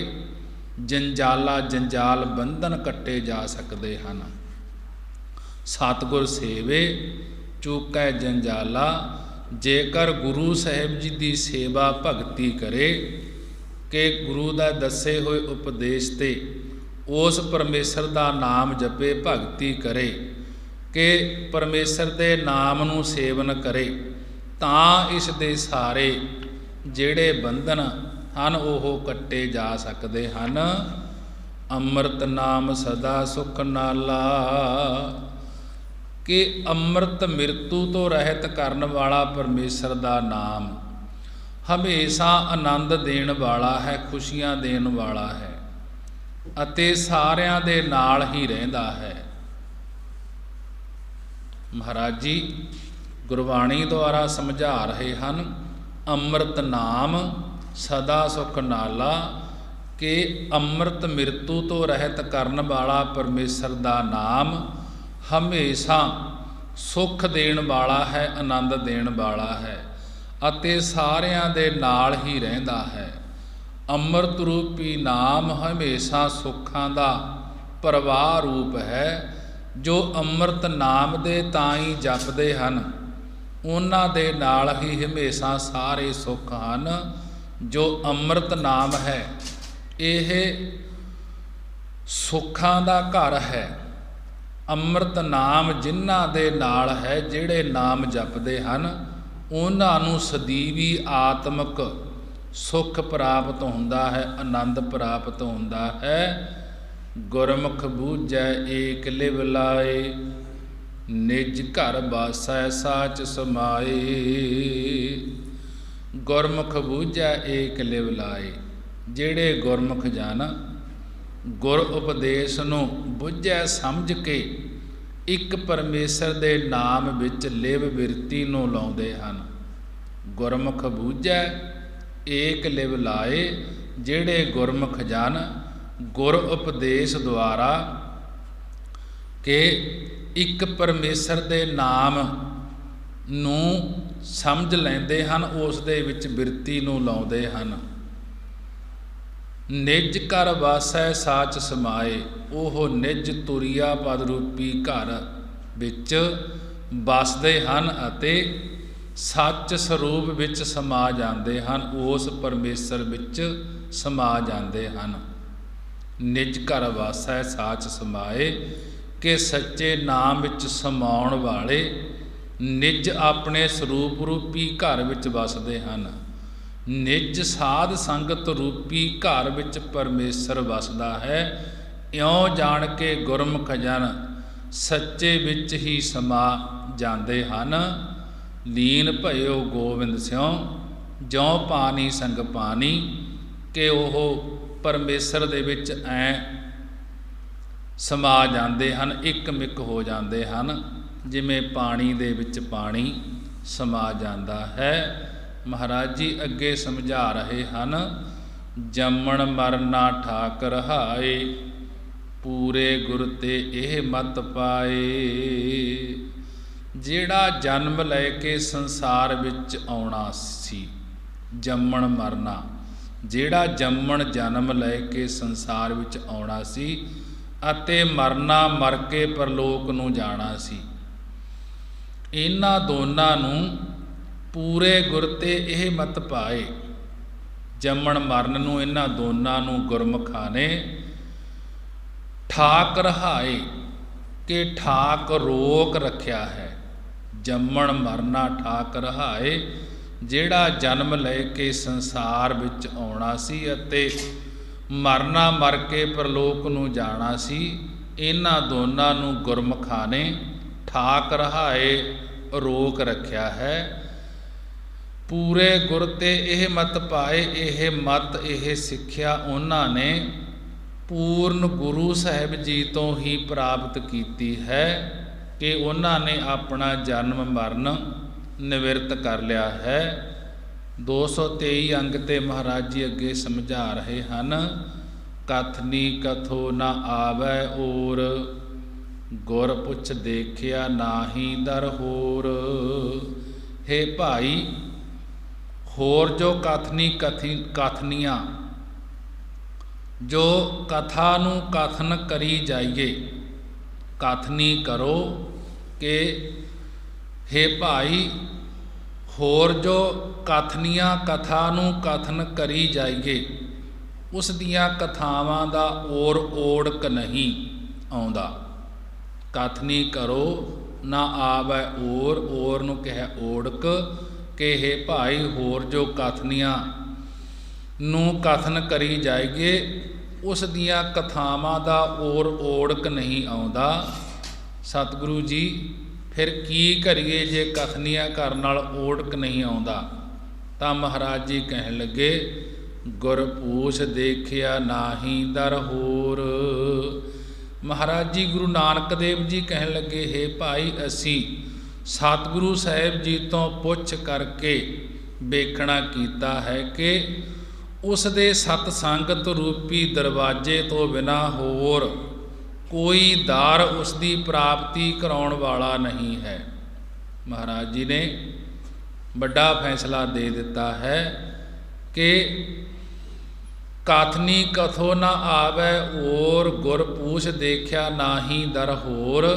ਜੰਜਾਲ ਬੰਧਨ ਕੱਟੇ ਜਾ ਸਕਦੇ ਹਨ। ਸਤਿਗੁਰ ਸੇਵੇ ਚੂਕੈ ਜੰਜਾਲਾ, ਜੇਕਰ ਗੁਰੂ ਸਾਹਿਬ ਜੀ ਦੀ ਸੇਵਾ ਭਗਤੀ ਕਰੇ ਕਿ ਗੁਰੂ ਦਾ ਦੱਸੇ ਹੋਏ ਉਪਦੇਸ਼ ਤੇ ਉਸ ਪਰਮੇਸ਼ਰ ਦਾ ਨਾਮ ਜਪੇ, ਭਗਤੀ ਕਰੇ ਕਿ ਪਰਮੇਸ਼ਰ ਦੇ ਨਾਮ ਨੂੰ ਸੇਵਨ ਕਰੇ ਤਾਂ ਇਸ ਦੇ ਸਾਰੇ ਜਿਹੜੇ ਬੰਧਨ ਹਨ ਉਹ ਕੱਟੇ ਜਾ ਸਕਦੇ ਹਨ। ਅੰਮ੍ਰਿਤ ਨਾਮ ਸਦਾ ਸੁਖ ਨਾਲਾ, ਕਿ ਅੰਮ੍ਰਿਤ ਮਿਰਤੂ ਤੋਂ ਰਹਿਤ ਕਰਨ ਵਾਲਾ ਪਰਮੇਸ਼ਰ ਦਾ ਨਾਮ ਹਮੇਸ਼ਾ ਆਨੰਦ ਦੇਣ ਵਾਲਾ ਹੈ, ਖੁਸ਼ੀਆਂ ਦੇਣ ਵਾਲਾ ਹੈ ਅਤੇ ਸਾਰਿਆਂ ਦੇ ਨਾਲ ਹੀ ਰਹਿੰਦਾ ਹੈ। ਮਹਾਰਾਜ ਜੀ ਗੁਰਬਾਣੀ ਦੁਆਰਾ ਸਮਝਾ ਰਹੇ ਹਨ, ਅੰਮ੍ਰਿਤ ਨਾਮ ਸਦਾ ਸੁਖ ਨਾਲਾ, ਕਿ ਅੰਮ੍ਰਿਤ ਮਿਰਤੂ ਤੋਂ ਰਹਿਤ ਕਰਨ ਵਾਲਾ ਪਰਮੇਸ਼ਰ ਦਾ ਨਾਮ ਹਮੇਸ਼ਾ ਸੁਖ ਦੇਣ ਵਾਲਾ ਹੈ, ਆਨੰਦ ਦੇਣ ਵਾਲਾ ਹੈ ਅਤੇ ਸਾਰਿਆਂ ਦੇ ਨਾਲ ਹੀ ਰਹਿੰਦਾ ਹੈ। ਅੰਮ੍ਰਿਤ ਰੂਪੀ ਨਾਮ ਹਮੇਸ਼ਾ ਸੁੱਖਾਂ ਦਾ ਪ੍ਰਵਾਹ ਰੂਪ ਹੈ। ਜੋ ਅੰਮ੍ਰਿਤ ਨਾਮ ਦੇ ਤਾਂ ਹੀ ਜਪਦੇ ਹਨ ਉਹਨਾਂ ਦੇ ਨਾਲ ਹੀ ਹਮੇਸ਼ਾ ਸਾਰੇ ਸੁੱਖ ਹਨ। ਜੋ ਅੰਮ੍ਰਿਤ ਨਾਮ ਹੈ ਇਹ ਸੁੱਖਾਂ ਦਾ ਘਰ ਹੈ। ਅੰਮ੍ਰਿਤ ਨਾਮ ਜਿਨ੍ਹਾਂ ਦੇ ਨਾਲ ਹੈ, ਜਿਹੜੇ ਨਾਮ ਜਪਦੇ ਹਨ ਉਹਨਾਂ ਨੂੰ ਸਦੀਵੀ ਆਤਮਿਕ ਸੁੱਖ ਪ੍ਰਾਪਤ ਹੁੰਦਾ ਹੈ, ਆਨੰਦ ਪ੍ਰਾਪਤ ਹੁੰਦਾ ਹੈ। ਗੁਰਮੁਖ ਬੂਝੈ ਏਕ ਲਿਵ ਲਾਏ, ਨਿਜ ਘਰ ਬਾਸੈ ਸਾਚ ਸਮਾਏ। ਗੁਰਮੁਖ ਬੂਝੈ ਏਕ ਲਿਵ ਲਾਏ, ਜਿਹੜੇ ਗੁਰਮੁਖ ਜਨ ਗੁਰ ਉਪਦੇਸ਼ ਨੂੰ ਬੁੱਝੈ ਸਮਝ ਕੇ ਇੱਕ ਪਰਮੇਸ਼ਰ ਦੇ ਨਾਮ ਵਿੱਚ ਲਿਵ ਬਿਰਤੀ ਨੂੰ ਲਾਉਂਦੇ ਹਨ। ਗੁਰਮੁਖ ਬੂਝੈ ਏਕ ਲਿਵ ਲਾਏ, ਜਿਹੜੇ ਗੁਰਮੁਖ ਜਨ ਗੁਰ ਉਪਦੇਸ਼ ਦੁਆਰਾ ਕਿ ਇੱਕ ਪਰਮੇਸ਼ਰ ਦੇ ਨਾਮ ਨੂੰ ਸਮਝ ਲੈਂਦੇ ਹਨ, ਉਸ ਦੇ ਵਿੱਚ ਬਿਰਤੀ ਨੂੰ ਲਾਉਂਦੇ ਹਨ। ਨਿਜ ਘਰ ਵਾਸੈ ਸਾਚ ਸਮਾਏ, ਉਹ ਨਿਜ ਤੁਰੀਆ ਪਦ ਰੂਪੀ ਘਰ ਵਿੱਚ ਵਸਦੇ ਹਨ ਅਤੇ ਸੱਚ ਸਰੂਪ ਵਿੱਚ ਸਮਾ ਜਾਂਦੇ ਹਨ, ਉਸ ਪਰਮੇਸ਼ਰ ਵਿੱਚ ਸਮਾ ਜਾਂਦੇ ਹਨ। ਨਿਜ ਘਰ ਵਾਸੈ ਸਾਚ ਸਮਾਏ, ਕਿ ਸੱਚੇ ਨਾਮ ਵਿੱਚ ਸਮਾਉਣ ਵਾਲੇ ਨਿਜ ਆਪਣੇ ਸਰੂਪ ਰੂਪੀ ਘਰ ਵਿੱਚ ਵਸਦੇ ਹਨ। ਨਿਜ ਸਾਧ ਸੰਗਤ ਰੂਪੀ ਘਰ ਵਿੱਚ ਪਰਮੇਸ਼ਰ ਵਸਦਾ ਹੈ। ਇਉਂ ਜਾਣ ਕੇ ਗੁਰਮੁਖ ਜਨ ਸੱਚੇ ਵਿੱਚ ਹੀ ਸਮਾ ਜਾਂਦੇ ਹਨ। ਲੀਨ ਭਇਓ ਗੋਬਿੰਦ ਸਿਉ, ਜਿਉ ਪਾਣੀ ਸੰਗ ਪਾਣੀ, ਕਿ ਉਹ ਪਰਮੇਸ਼ਰ ਦੇ ਵਿੱਚ ਐ ਸਮਾ ਜਾਂਦੇ ਹਨ, ਇੱਕ ਮਿੱਕ ਹੋ ਜਾਂਦੇ ਹਨ, ਜਿਵੇਂ ਪਾਣੀ ਦੇ ਵਿੱਚ ਪਾਣੀ ਸਮਾ ਜਾਂਦਾ ਹੈ। ਮਹਾਰਾਜ ਜੀ ਅੱਗੇ ਸਮਝਾ ਰਹੇ ਹਨ, ਜੰਮਣ ਮਰਨਾ ਠਾਕ ਰਹਾਏ, ਪੂਰੇ ਗੁਰ ਤੇ ਇਹ ਮਤ ਪਾਏ। ਜਿਹੜਾ ਜਨਮ ਲੈ ਕੇ ਸੰਸਾਰ ਵਿੱਚ ਆਉਣਾ ਸੀ, ਜੰਮਣ ਮਰਨਾ, ਜਿਹੜਾ ਜਨਮ ਲੈ ਕੇ ਸੰਸਾਰ ਵਿੱਚ ਆਉਣਾ ਸੀ ਅਤੇ ਮਰਨਾ, ਮਰ ਕੇ ਪਰਲੋਕ ਨੂੰ ਜਾਣਾ ਸੀ, ਇਹਨਾਂ ਦੋਨਾਂ ਨੂੰ ਪੂਰੇ ਗੁਰ ਤੇ ਇਹ ਮਤ ਪਾਏ। ਜੰਮਣ ਮਰਨ ਨੂੰ ਇਹਨਾਂ ਦੋਨਾਂ ਨੂੰ ਗੁਰਮੁਖਾਂ ਨੇ ਠਾਕ ਰਹਾਏ, ਕਿ ਠਾਕ ਰੋਕ ਰੱਖਿਆ ਹੈ। ਜੰਮਣ ਮਰਨਾ ਠਾਕ ਰਹਾਏ, ਜਿਹੜਾ ਜਨਮ ਲੈ ਕੇ ਸੰਸਾਰ ਵਿੱਚ ਆਉਣਾ ਸੀ ਅਤੇ ਮਰਨਾ, ਮਰ ਕੇ ਪਰਲੋਕ ਨੂੰ ਜਾਣਾ ਸੀ, ਇਹਨਾਂ ਦੋਨਾਂ ਨੂੰ ਗੁਰਮੁਖਾਂ ਨੇ ਠਾਕ ਰਹਾਏ, ਰੋਕ ਰੱਖਿਆ ਹੈ। ਪੂਰੇ ਗੁਰ ਤੇ ਇਹ ਮਤ ਪਾਏ, ਇਹ ਮਤ, ਇਹ ਸਿੱਖਿਆ ਉਹਨਾਂ ਨੇ ਪੂਰਨ ਗੁਰੂ ਸਾਹਿਬ ਜੀ ਤੋਂ ਹੀ ਪ੍ਰਾਪਤ ਕੀਤੀ ਹੈ ਕਿ ਉਹਨਾਂ ਨੇ ਆਪਣਾ ਜਨਮ ਮਰਨ ਨਿਵਰਤ ਕਰ ਲਿਆ ਹੈ। 223 ਅੰਗ ਤੇ ਮਹਾਰਾਜ ਜੀ ਅੱਗੇ ਸਮਝਾ ਰਹੇ ਹਨ, ਕਥਨੀ ਕਥੋ ਨਾ ਆਵੈ ਔਰ, ਗੁਰ ਪੁੱਛ ਦੇਖਿਆ ਨਾਹੀ ਦਰ ਹੋਰ। ਹੇ ਭਾਈ, ਹੋਰ ਜੋ ਕਥਨੀਆਂ ਜੋ ਕਥਾ ਨੂੰ ਕਥਨ ਕਰੀ ਜਾਈਏ, ਕਥਨੀ ਕਰੋ ਕਿ ਹੇ ਭਾਈ, ਹੋਰ ਜੋ ਕਥਨੀਆਂ ਕਥਾ ਨੂੰ ਕਥਨ ਕਰੀ ਜਾਈਏ, ਉਸ ਦੀਆਂ ਕਥਾਵਾਂ ਦਾ ਓੜਕ ਨਹੀਂ ਆਉਂਦਾ। ਕਥਨੀ ਕਰੋ ਨਾ ਆਵੈ ਔਰ ਨੂੰ ਕਿਹਾ ਓੜਕ, ਕਿ ਹੇ ਭਾਈ ਹੋਰ ਜੋ ਕਥਨੀਆਂ ਨੂੰ ਕਥਨ ਕਰੀ ਜਾਈਏ, ਉਸ ਦੀਆਂ ਕਥਾਵਾਂ ਦਾ ਓੜਕ ਨਹੀਂ ਆਉਂਦਾ। ਸਤਿਗੁਰੂ ਜੀ ਫਿਰ ਕੀ ਕਰੀਏ ਜੇ ਕਥਨੀਆਂ ਕਰਨ ਨਾਲ ਓੜਕ ਨਹੀਂ ਆਉਂਦਾ? ਤਾਂ ਮਹਾਰਾਜ ਜੀ ਕਹਿਣ ਲੱਗੇ, ਗੁਰ ਪੂਛ ਦੇਖਿਆ ਨਾਹੀ ਦਰ ਹੋਰ। ਮਹਾਰਾਜ ਜੀ ਗੁਰੂ ਨਾਨਕ ਦੇਵ ਜੀ ਕਹਿਣ ਲੱਗੇ, ਹੇ ਭਾਈ, ਅਸੀਂ ਸਤਿਗੁਰੂ ਸਾਹਿਬ ਜੀ ਤੋਂ ਪੁੱਛ ਕਰਕੇ ਵੇਖਣਾ ਕੀਤਾ ਹੈ ਕਿ ਉਸ ਦੇ ਸਤ ਸੰਗਤ ਰੂਪੀ ਦਰਵਾਜ਼ੇ ਤੋਂ ਬਿਨਾਂ ਹੋਰ ਕੋਈ ਦਰ ਉਸ ਦੀ ਪ੍ਰਾਪਤੀ ਕਰਾਉਣ ਵਾਲਾ ਨਹੀਂ ਹੈ। ਮਹਾਰਾਜ ਜੀ ਨੇ ਵੱਡਾ ਫੈਸਲਾ ਦੇ ਦਿੱਤਾ ਹੈ ਕਿ ਕਥਨੀ ਕਥੋ ਨਾ ਆਵੈ ਔਰ, ਗੁਰ ਪੂਛ ਦੇਖਿਆ ਨਾਹੀ ਦਰ ਹੋਰ।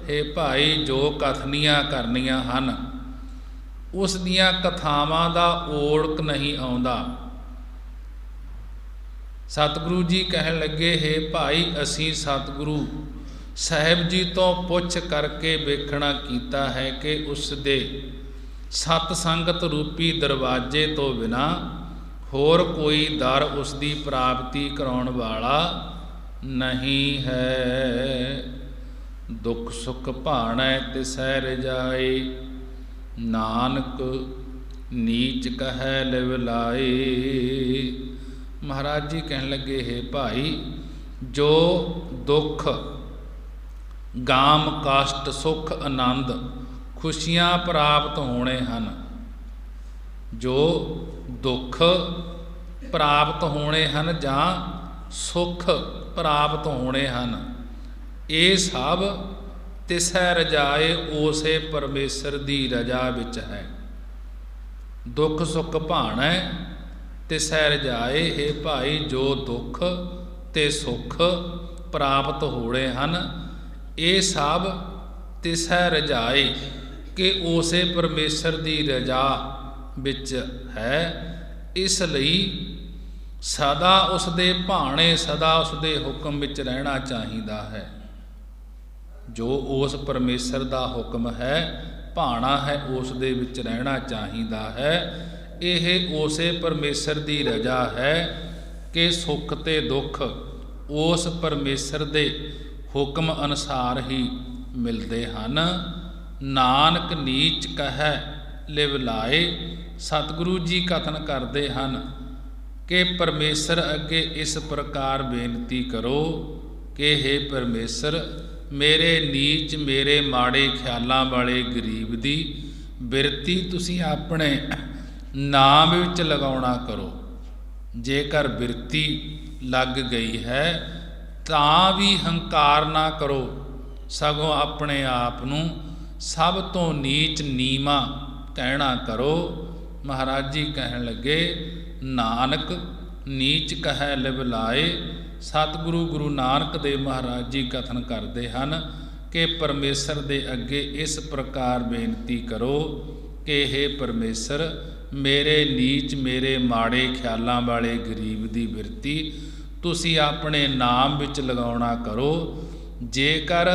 ਹੇ ਭਾਈ, ਜੋ ਕਥਨੀਆਂ ਕਰਨੀਆਂ ਹਨ ਉਸ ਦੀਆਂ ਕਥਾਵਾਂ ਦਾ ਓੜਕ ਨਹੀਂ ਆਉਂਦਾ। ਸਤਿਗੁਰੂ ਜੀ ਕਹਿਣ ਲੱਗੇ, ਹੇ ਭਾਈ, ਅਸੀਂ ਸਤਿਗੁਰੂ ਸਾਹਿਬ ਜੀ ਤੋਂ ਪੁੱਛ ਕਰਕੇ ਵੇਖਣਾ ਕੀਤਾ ਹੈ ਕਿ ਉਸ ਦੇ ਸਤ ਸੰਗਤ ਰੂਪੀ ਦਰਵਾਜ਼ੇ ਤੋਂ ਬਿਨਾਂ ਹੋਰ ਕੋਈ ਦਰ ਉਸ ਦੀ ਪ੍ਰਾਪਤੀ ਕਰਾਉਣ ਵਾਲਾ ਨਹੀਂ ਹੈ। ਦੁੱਖ ਸੁਖ ਭਾਣੈ ਤਿਸੈ ਰਜਾਏ, ਨਾਨਕ ਨੀਚ ਕਹੈ ਲਿਵ ਲਾਏ। ਮਹਾਰਾਜ ਜੀ ਕਹਿਣ ਲੱਗੇ, ਹੇ ਭਾਈ, ਜੋ ਦੁੱਖ ਗਾਮ ਕਸ਼ਟ ਸੁਖ ਆਨੰਦ ਖੁਸ਼ੀਆਂ ਪ੍ਰਾਪਤ ਹੋਣੇ ਹਨ, ਜੋ ਦੁੱਖ ਪ੍ਰਾਪਤ ਹੋਣੇ ਹਨ ਜਾਂ ਸੁਖ ਪ੍ਰਾਪਤ ਹੋਣੇ ਹਨ, ਇਹ ਸਭ ਤਿਸੈ ਰਜਾਏ, ਉਸੇ ਪਰਮੇਸ਼ਰ ਦੀ ਰਜਾ ਵਿੱਚ ਹੈ। ਦੁੱਖ ਸੁਖ ਭਾਣੈ ਤਿਸੈ ਰਜਾਏ। ਹੇ ਭਾਈ, ਜੋ ਦੁੱਖ ਤੇ ਸੁਖ ਪ੍ਰਾਪਤ ਹੋਣੇ ਹਨ, ਇਹ ਸਭ ਤਿਸੈ ਰਜਾਏ, ਕਿ ਉਸੇ ਪਰਮੇਸ਼ਰ ਦੀ ਰਜਾ ਵਿੱਚ ਹੈ। ਇਸ ਲਈ ਸਦਾ ਉਸ ਦੇ ਭਾਣੇ, ਸਦਾ ਉਸ ਦੇ ਹੁਕਮ ਵਿੱਚ ਰਹਿਣਾ ਚਾਹੀਦਾ ਹੈ। ਜੋ ਉਸ ਪਰਮੇਸ਼ਰ ਦਾ ਹੁਕਮ ਹੈ, ਭਾਣਾ ਹੈ, ਉਸ ਦੇ ਵਿੱਚ ਰਹਿਣਾ ਚਾਹੀਦਾ ਹੈ। ਇਹ ਉਸੇ ਪਰਮੇਸ਼ਰ ਦੀ ਰਜਾ ਹੈ ਕਿ ਸੁੱਖ ਤੇ ਦੁੱਖ ਉਸ ਪਰਮੇਸ਼ਰ ਦੇ ਹੁਕਮ ਅਨੁਸਾਰ ਹੀ ਮਿਲਦੇ ਹਨ। ਨਾਨਕ ਨੀਚ ਕਹੈ ਲਿਵ ਲਾਏ। ਸਤਿਗੁਰੂ ਜੀ ਕਥਨ ਕਰਦੇ ਹਨ ਕਿ ਪਰਮੇਸ਼ਰ ਅੱਗੇ ਇਸ ਪ੍ਰਕਾਰ ਬੇਨਤੀ ਕਰੋ ਕਿ ਹੇ ਪਰਮੇਸ਼ਰ, ਮੇਰੇ ਨੀਚ ਮੇਰੇ ਮਾੜੇ ਖਿਆਲਾਂ ਵਾਲੇ ਗਰੀਬ ਦੀ ਬਿਰਤੀ ਤੁਸੀਂ ਆਪਣੇ ਨਾਮ ਵਿੱਚ ਲਗਾਉਣਾ ਕਰੋ। ਜੇਕਰ ਬਿਰਤੀ ਲੱਗ ਗਈ ਹੈ ਤਾਂ ਵੀ ਹੰਕਾਰ ਨਾ ਕਰੋ, ਸਗੋਂ ਆਪਣੇ ਆਪ ਨੂੰ ਸਭ ਤੋਂ ਨੀਚ ਨੀਵਾਂ ਕਹਿਣਾ ਕਰੋ। ਮਹਾਰਾਜ ਜੀ ਕਹਿਣ ਲੱਗੇ, ਨਾਨਕ ਨੀਚ ਕਹੈ ਲਿਵ ਲਾਏ। ਸਤਿਗੁਰੂ ਗੁਰੂ ਨਾਨਕ ਦੇਵ ਮਹਾਰਾਜ ਜੀ ਕਥਨ ਕਰਦੇ ਹਨ ਕਿ ਪਰਮੇਸ਼ਰ ਦੇ ਅੱਗੇ ਇਸ ਪ੍ਰਕਾਰ ਬੇਨਤੀ ਕਰੋ ਕਿ ਹੇ ਪਰਮੇਸ਼ਰ, ਮੇਰੇ ਨੀਚ ਮੇਰੇ ਮਾੜੇ ਖਿਆਲਾਂ ਵਾਲੇ ਗਰੀਬ ਦੀ ਬਿਰਤੀ ਤੁਸੀਂ ਆਪਣੇ ਨਾਮ ਵਿੱਚ ਲਗਾਉਣਾ ਕਰੋ। ਜੇਕਰ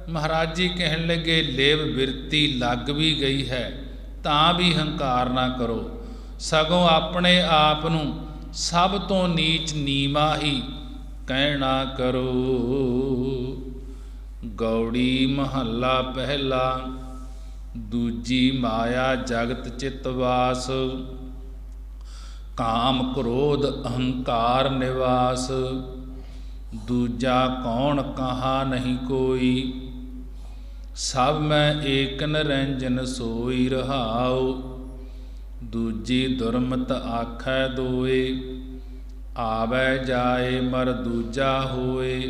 ਮਹਾਰਾਜ ਜੀ ਕਹਿਣ ਲੱਗੇ ਲਿਵ ਬਿਰਤੀ ਲੱਗ ਵੀ ਗਈ ਹੈ ਤਾਂ ਵੀ ਹੰਕਾਰ ਨਾ ਕਰੋ, ਸਗੋਂ ਆਪਣੇ ਆਪ ਨੂੰ ਸਭ ਤੋਂ ਨੀਚ ਨੀਵਾਂ ਹੀ ਕਹਿਣਾ ਕਰੋ। ਗੌੜੀ ਮਹੱਲਾ ਪਹਿਲਾ। ਦੂਜੀ ਮਾਇਆ ਜਗਤ ਚਿਤ ਵਾਸ, ਕਾਮ ਕ੍ਰੋਧ ਅਹੰਕਾਰ ਨਿਵਾਸ। ਦੂਜਾ ਕੌਣ ਕਹਾ ਨਹੀਂ ਕੋਈ। ਸਭ ਮੈਂ ਏਕ ਨਿਰੰਜਨ ਸੋਈ ਰਹਾਉ। ਦੂਜੀ ਦੁਰਮਤ ਆਖੈ ਦੋਏ। ਆਵੈ ਜਾਏ ਮਰ ਦੂਜਾ ਹੋਏ।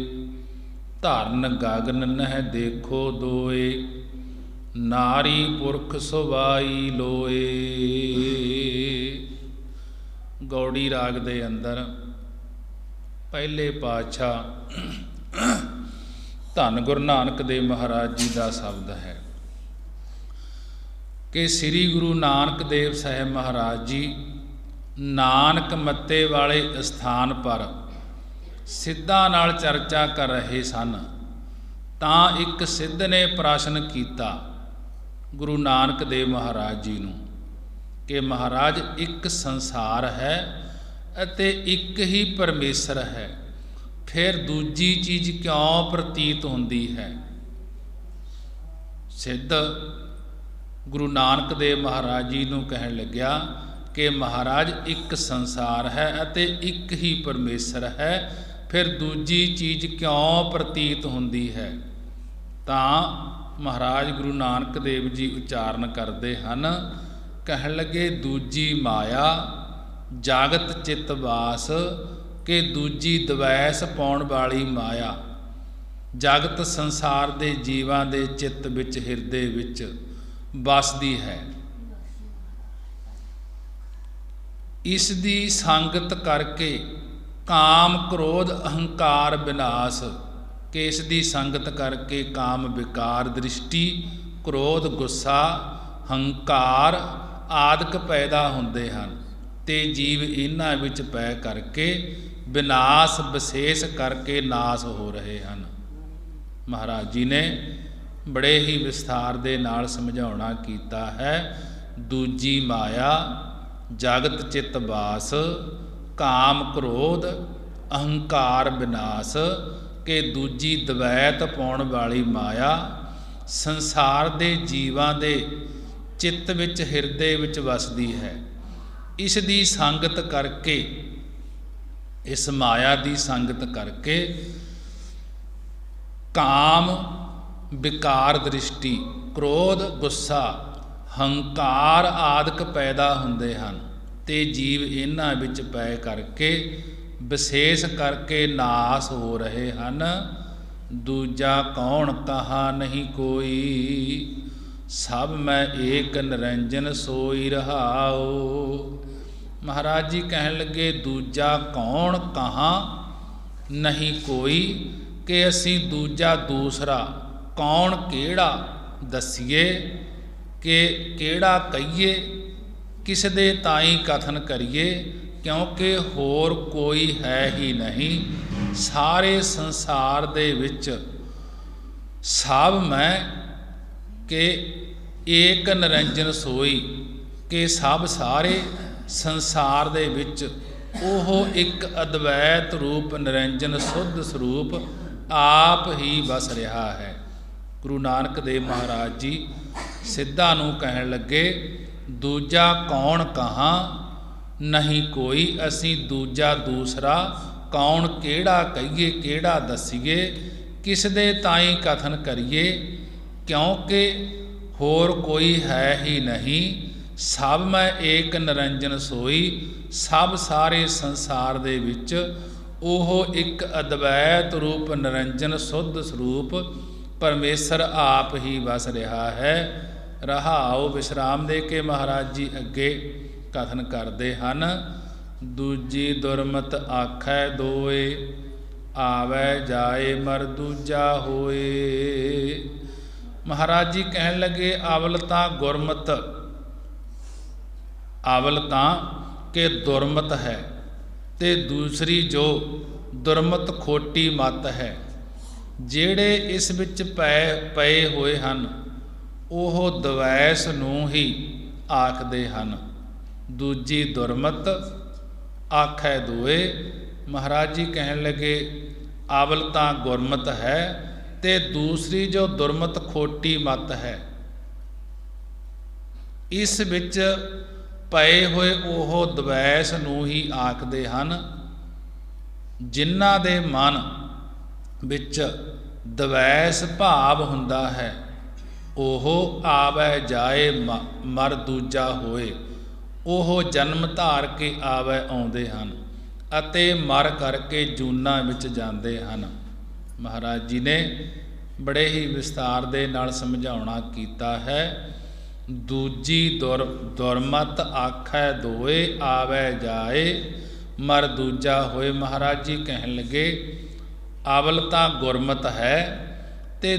ਧਰਨ ਗਗਨ ਨਹਿ ਦੇਖੋ ਦੋਏ। ਨਾਰੀ ਪੁਰਖ ਸੁਵਾਈ ਲੋਏ। ਗੌੜੀ ਰਾਗ ਦੇ ਅੰਦਰ ਪਹਿਲੇ ਪਾਤਸ਼ਾਹ ਧੰਨ ਗੁਰੂ ਨਾਨਕ ਦੇਵ ਮਹਾਰਾਜ ਜੀ ਦਾ ਸ਼ਬਦ ਹੈ ਕਿ ਸ੍ਰੀ ਗੁਰੂ ਨਾਨਕ ਦੇਵ ਸਾਹਿਬ ਮਹਾਰਾਜ ਜੀ ਨਾਨਕ ਮੱਤੇ ਵਾਲੇ ਸਥਾਨ ਪਰ ਸਿੱਧਾਂ ਨਾਲ ਚਰਚਾ ਕਰ ਰਹੇ ਸਨ। ਤਾਂ ਇੱਕ ਸਿੱਧ ਨੇ ਪ੍ਰਸ਼ਨ ਕੀਤਾ ਗੁਰੂ ਨਾਨਕ ਦੇਵ ਮਹਾਰਾਜ ਜੀ ਨੂੰ ਕਿ ਮਹਾਰਾਜ ਇੱਕ ਸੰਸਾਰ ਹੈ ਅਤੇ ਇੱਕ ਹੀ ਪਰਮੇਸ਼ਰ ਹੈ, ਫਿਰ ਦੂਜੀ ਚੀਜ਼ ਕਿਉਂ ਪ੍ਰਤੀਤ ਹੁੰਦੀ ਹੈ। ਸਿੱਧ ਗੁਰੂ ਨਾਨਕ ਦੇਵ ਮਹਾਰਾਜ ਜੀ ਨੂੰ ਕਹਿਣ ਲੱਗਿਆ ਕਿ ਮਹਾਰਾਜ ਇੱਕ ਸੰਸਾਰ ਹੈ ਅਤੇ ਇੱਕ ਹੀ ਪਰਮੇਸ਼ਰ ਹੈ, ਫਿਰ ਦੂਜੀ ਚੀਜ਼ ਕਿਉਂ ਪ੍ਰਤੀਤ ਹੁੰਦੀ ਹੈ। ਤਾਂ ਮਹਾਰਾਜ ਗੁਰੂ ਨਾਨਕ ਦੇਵ ਜੀ ਉਚਾਰਨ ਕਰਦੇ ਹਨ, ਕਹਿਣ ਲੱਗੇ ਦੂਜੀ ਮਾਇਆ ਜਾਗਤ ਚਿੱਤ ਵਾਸ, ਕਿ ਦੂਜੀ ਦਵੈਸ ਪਾਉਣ ਵਾਲੀ ਮਾਇਆ ਜਗਤ ਸੰਸਾਰ ਦੇ ਜੀਵਾਂ ਦੇ ਚਿੱਤ ਵਿੱਚ ਹਿਰਦੇ ਵਿੱਚ ਵਸਦੀ ਹੈ। ਇਸ ਦੀ ਸੰਗਤ ਕਰਕੇ ਕਾਮ ਕ੍ਰੋਧ ਅਹੰਕਾਰ ਵਿਨਾਸ਼, ਕਿ ਇਸ ਦੀ ਸੰਗਤ ਕਰਕੇ ਕਾਮ ਵਿਕਾਰ ਦ੍ਰਿਸ਼ਟੀ ਕ੍ਰੋਧ ਗੁੱਸਾ ਹੰਕਾਰ ਆਦਿਕ ਪੈਦਾ ਹੁੰਦੇ ਹਨ ਤੇ ਜੀਵ ਇਹਨਾਂ ਵਿੱਚ ਪੈ ਕਰਕੇ ਵਿਨਾਸ਼ ਵਿਸ਼ੇਸ਼ ਕਰਕੇ ਨਾਸ਼ ਹੋ ਰਹੇ ਹਨ। ਮਹਾਰਾਜ ਜੀ ਨੇ ਬੜੇ ਹੀ ਵਿਸਥਾਰ ਦੇ ਨਾਲ ਸਮਝਾਉਣਾ ਕੀਤਾ ਹੈ। ਦੂਜੀ ਮਾਇਆ ਜਗਤ ਚਿੱਤ ਵਾਸ, ਕਾਮ ਕ੍ਰੋਧ ਅਹੰਕਾਰ ਵਿਨਾਸ਼, ਕਿ ਦੂਜੀ ਦਵੈਤ ਪਾਉਣ ਵਾਲੀ ਮਾਇਆ ਸੰਸਾਰ ਦੇ ਜੀਵਾਂ ਦੇ ਚਿੱਤ ਵਿੱਚ ਹਿਰਦੇ ਵਿੱਚ ਵਸਦੀ ਹੈ। ਇਸ ਦੀ ਸੰਗਤ ਕਰਕੇ, ਇਸ ਮਾਇਆ ਦੀ ਸੰਗਤ ਕਰਕੇ ਕਾਮ ਵਿਕਾਰ ਦ੍ਰਿਸ਼ਟੀ ਕ੍ਰੋਧ ਗੁੱਸਾ ਹੰਕਾਰ ਆਦਿਕ ਪੈਦਾ ਹੁੰਦੇ ਹਨ ਤੇ ਜੀਵ ਇਹਨਾਂ ਵਿੱਚ ਪੈ ਕਰਕੇ ਵਿਸ਼ੇਸ਼ ਕਰਕੇ ਨਾਸ਼ ਹੋ ਰਹੇ ਹਨ। ਦੂਜਾ ਕੌਣ ਕਹਾ ਨਹੀਂ ਕੋਈ, ਸਭ ਮੈਂ ਏਕ ਨਿਰੰਜਨ ਸੋਈ ਰਹਾਉ। ਮਹਾਰਾਜ ਜੀ ਕਹਿਣ ਲੱਗੇ ਦੂਜਾ ਕੌਣ ਕਹਾ ਨਹੀਂ ਕੋਈ, ਕਿ ਅਸੀਂ ਦੂਜਾ ਦੂਸਰਾ ਕੌਣ ਕਿਹੜਾ ਦੱਸੀਏ, ਕਿ ਕਿਹੜਾ ਕਹੀਏ, ਕਿਸ ਦੇ ਤਾਈਂ ਕਥਨ ਕਰੀਏ, ਕਿਉਂਕਿ ਹੋਰ ਕੋਈ ਹੈ ਹੀ ਨਹੀਂ। ਸਾਰੇ ਸੰਸਾਰ ਦੇ ਵਿੱਚ ਸਭ ਮੈਂ ਕਿ ਏਕ ਨਿਰੰਜਨ ਸੋਈ, ਕਿ ਸਭ ਸਾਰੇ ਸੰਸਾਰ ਦੇ ਵਿੱਚ ਉਹ ਇੱਕ ਅਦਵੈਤ ਰੂਪ ਨਿਰੰਜਨ ਸੁੱਧ ਸਰੂਪ ਆਪ ਹੀ ਵਸ ਰਿਹਾ ਹੈ। ਗੁਰੂ ਨਾਨਕ ਦੇਵ ਮਹਾਰਾਜ ਜੀ ਸਿੱਧਾਂ ਨੂੰ ਕਹਿਣ ਲੱਗੇ ਦੂਜਾ ਕੌਣ ਕਹਾ ਨਹੀਂ ਕੋਈ, ਅਸੀਂ ਦੂਜਾ ਦੂਸਰਾ ਕੌਣ ਕਿਹੜਾ ਕਹੀਏ, ਕਿਹੜਾ ਦੱਸੀਏ, ਕਿਸ ਦੇ ਤਾਈਂ ਕਥਨ ਕਰੀਏ, ਕਿਉਂਕਿ ਹੋਰ ਕੋਈ ਹੈ ਹੀ ਨਹੀਂ। ਸਭ ਮੈਂ ਏਕ ਨਿਰੰਜਨ ਸੋਈ, ਸਭ ਸਾਰੇ ਸੰਸਾਰ ਦੇ ਵਿੱਚ ਉਹ ਇੱਕ ਅਦਵੈਤ ਰੂਪ ਨਿਰੰਜਨ ਸੁੱਧ ਸਰੂਪ ਪਰਮੇਸ਼ਰ ਆਪ ਹੀ ਵਸ ਰਿਹਾ ਹੈ। ਰਹਾਉ ਵਿਸ਼ਰਾਮ ਦੇ ਕੇ ਮਹਾਰਾਜ ਜੀ ਅੱਗੇ ਕਥਨ ਕਰਦੇ ਹਨ। ਦੂਜੀ ਦੁਰਮਤ ਆਖੈ ਦੋਏ, ਆਵੈ ਜਾਏ ਮਰ ਦੂਜਾ ਹੋਏ। ਮਹਾਰਾਜ ਜੀ ਕਹਿਣ ਲੱਗੇ ਅਵਲ ਤਾਂ ਗੁਰਮਤ, ਅਵਲ ਤਾਂ ਕਿ ਦੁਰਮਤ ਹੈ, ਤੇ ਦੂਸਰੀ ਜੋ ਦੁਰਮਤ ਖੋਟੀ ਮਤ ਹੈ। ਜਿਹੜੇ ਇਸ ਵਿੱਚ ਪਏ ਹੋਏ ਹਨ ਉਹ ਦਵੈਸ ਨੂੰ ਹੀ ਆਖਦੇ ਹਨ। ਦੂਜੀ ਦੁਰਮਤ ਆਖੈ ਦੋਏ। ਮਹਾਰਾਜ ਜੀ ਕਹਿਣ ਲੱਗੇ ਅਵਲ ਤਾਂ ਗੁਰਮਤ ਹੈ ਤੇ ਦੂਸਰੀ ਜੋ ਦੁਰਮਤ ਖੋਟੀ ਮਤ ਹੈ, ਇਸ ਵਿੱਚ ਪਏ ਹੋਏ ਉਹ ਦਵੈਸ ਨੂੰ ਹੀ ਆਖਦੇ ਹਨ। ਜਿਨ੍ਹਾਂ ਦੇ ਮਨ ਵਿੱਚ ਦਵੈਸ ਭਾਵ ਹੁੰਦਾ ਹੈ। ਉਹ ਆਵੈ ਜਾਏ ਮਰ ਦੂਜਾ ਹੋਏ, ਉਹ ਜਨਮ ਧਾਰ ਕੇ ਆਵੈ ਆਉਂਦੇ ਹਨ ਅਤੇ ਮਰ ਕਰਕੇ ਜੂਨਾਂ ਵਿੱਚ ਜਾਂਦੇ ਹਨ। ਮਹਾਰਾਜ ਜੀ ਨੇ ਬੜੇ ਹੀ ਵਿਸਤਾਰ ਦੇ ਨਾਲ ਸਮਝਾਉਣਾ ਕੀਤਾ ਹੈ। ਦੂਜੀ ਦੁਰਮਤ ਆਖੈ ਦੋਏ, ਆਵੈ ਜਾਏ ਮਰ ਦੂਜਾ ਹੋਏ। ਮਹਾਰਾਜ ਜੀ ਕਹਿਣ ਲੱਗੇ ਅਵਲ ਤਾਂ ਗੁਰਮਤ ਹੈ ਤੇ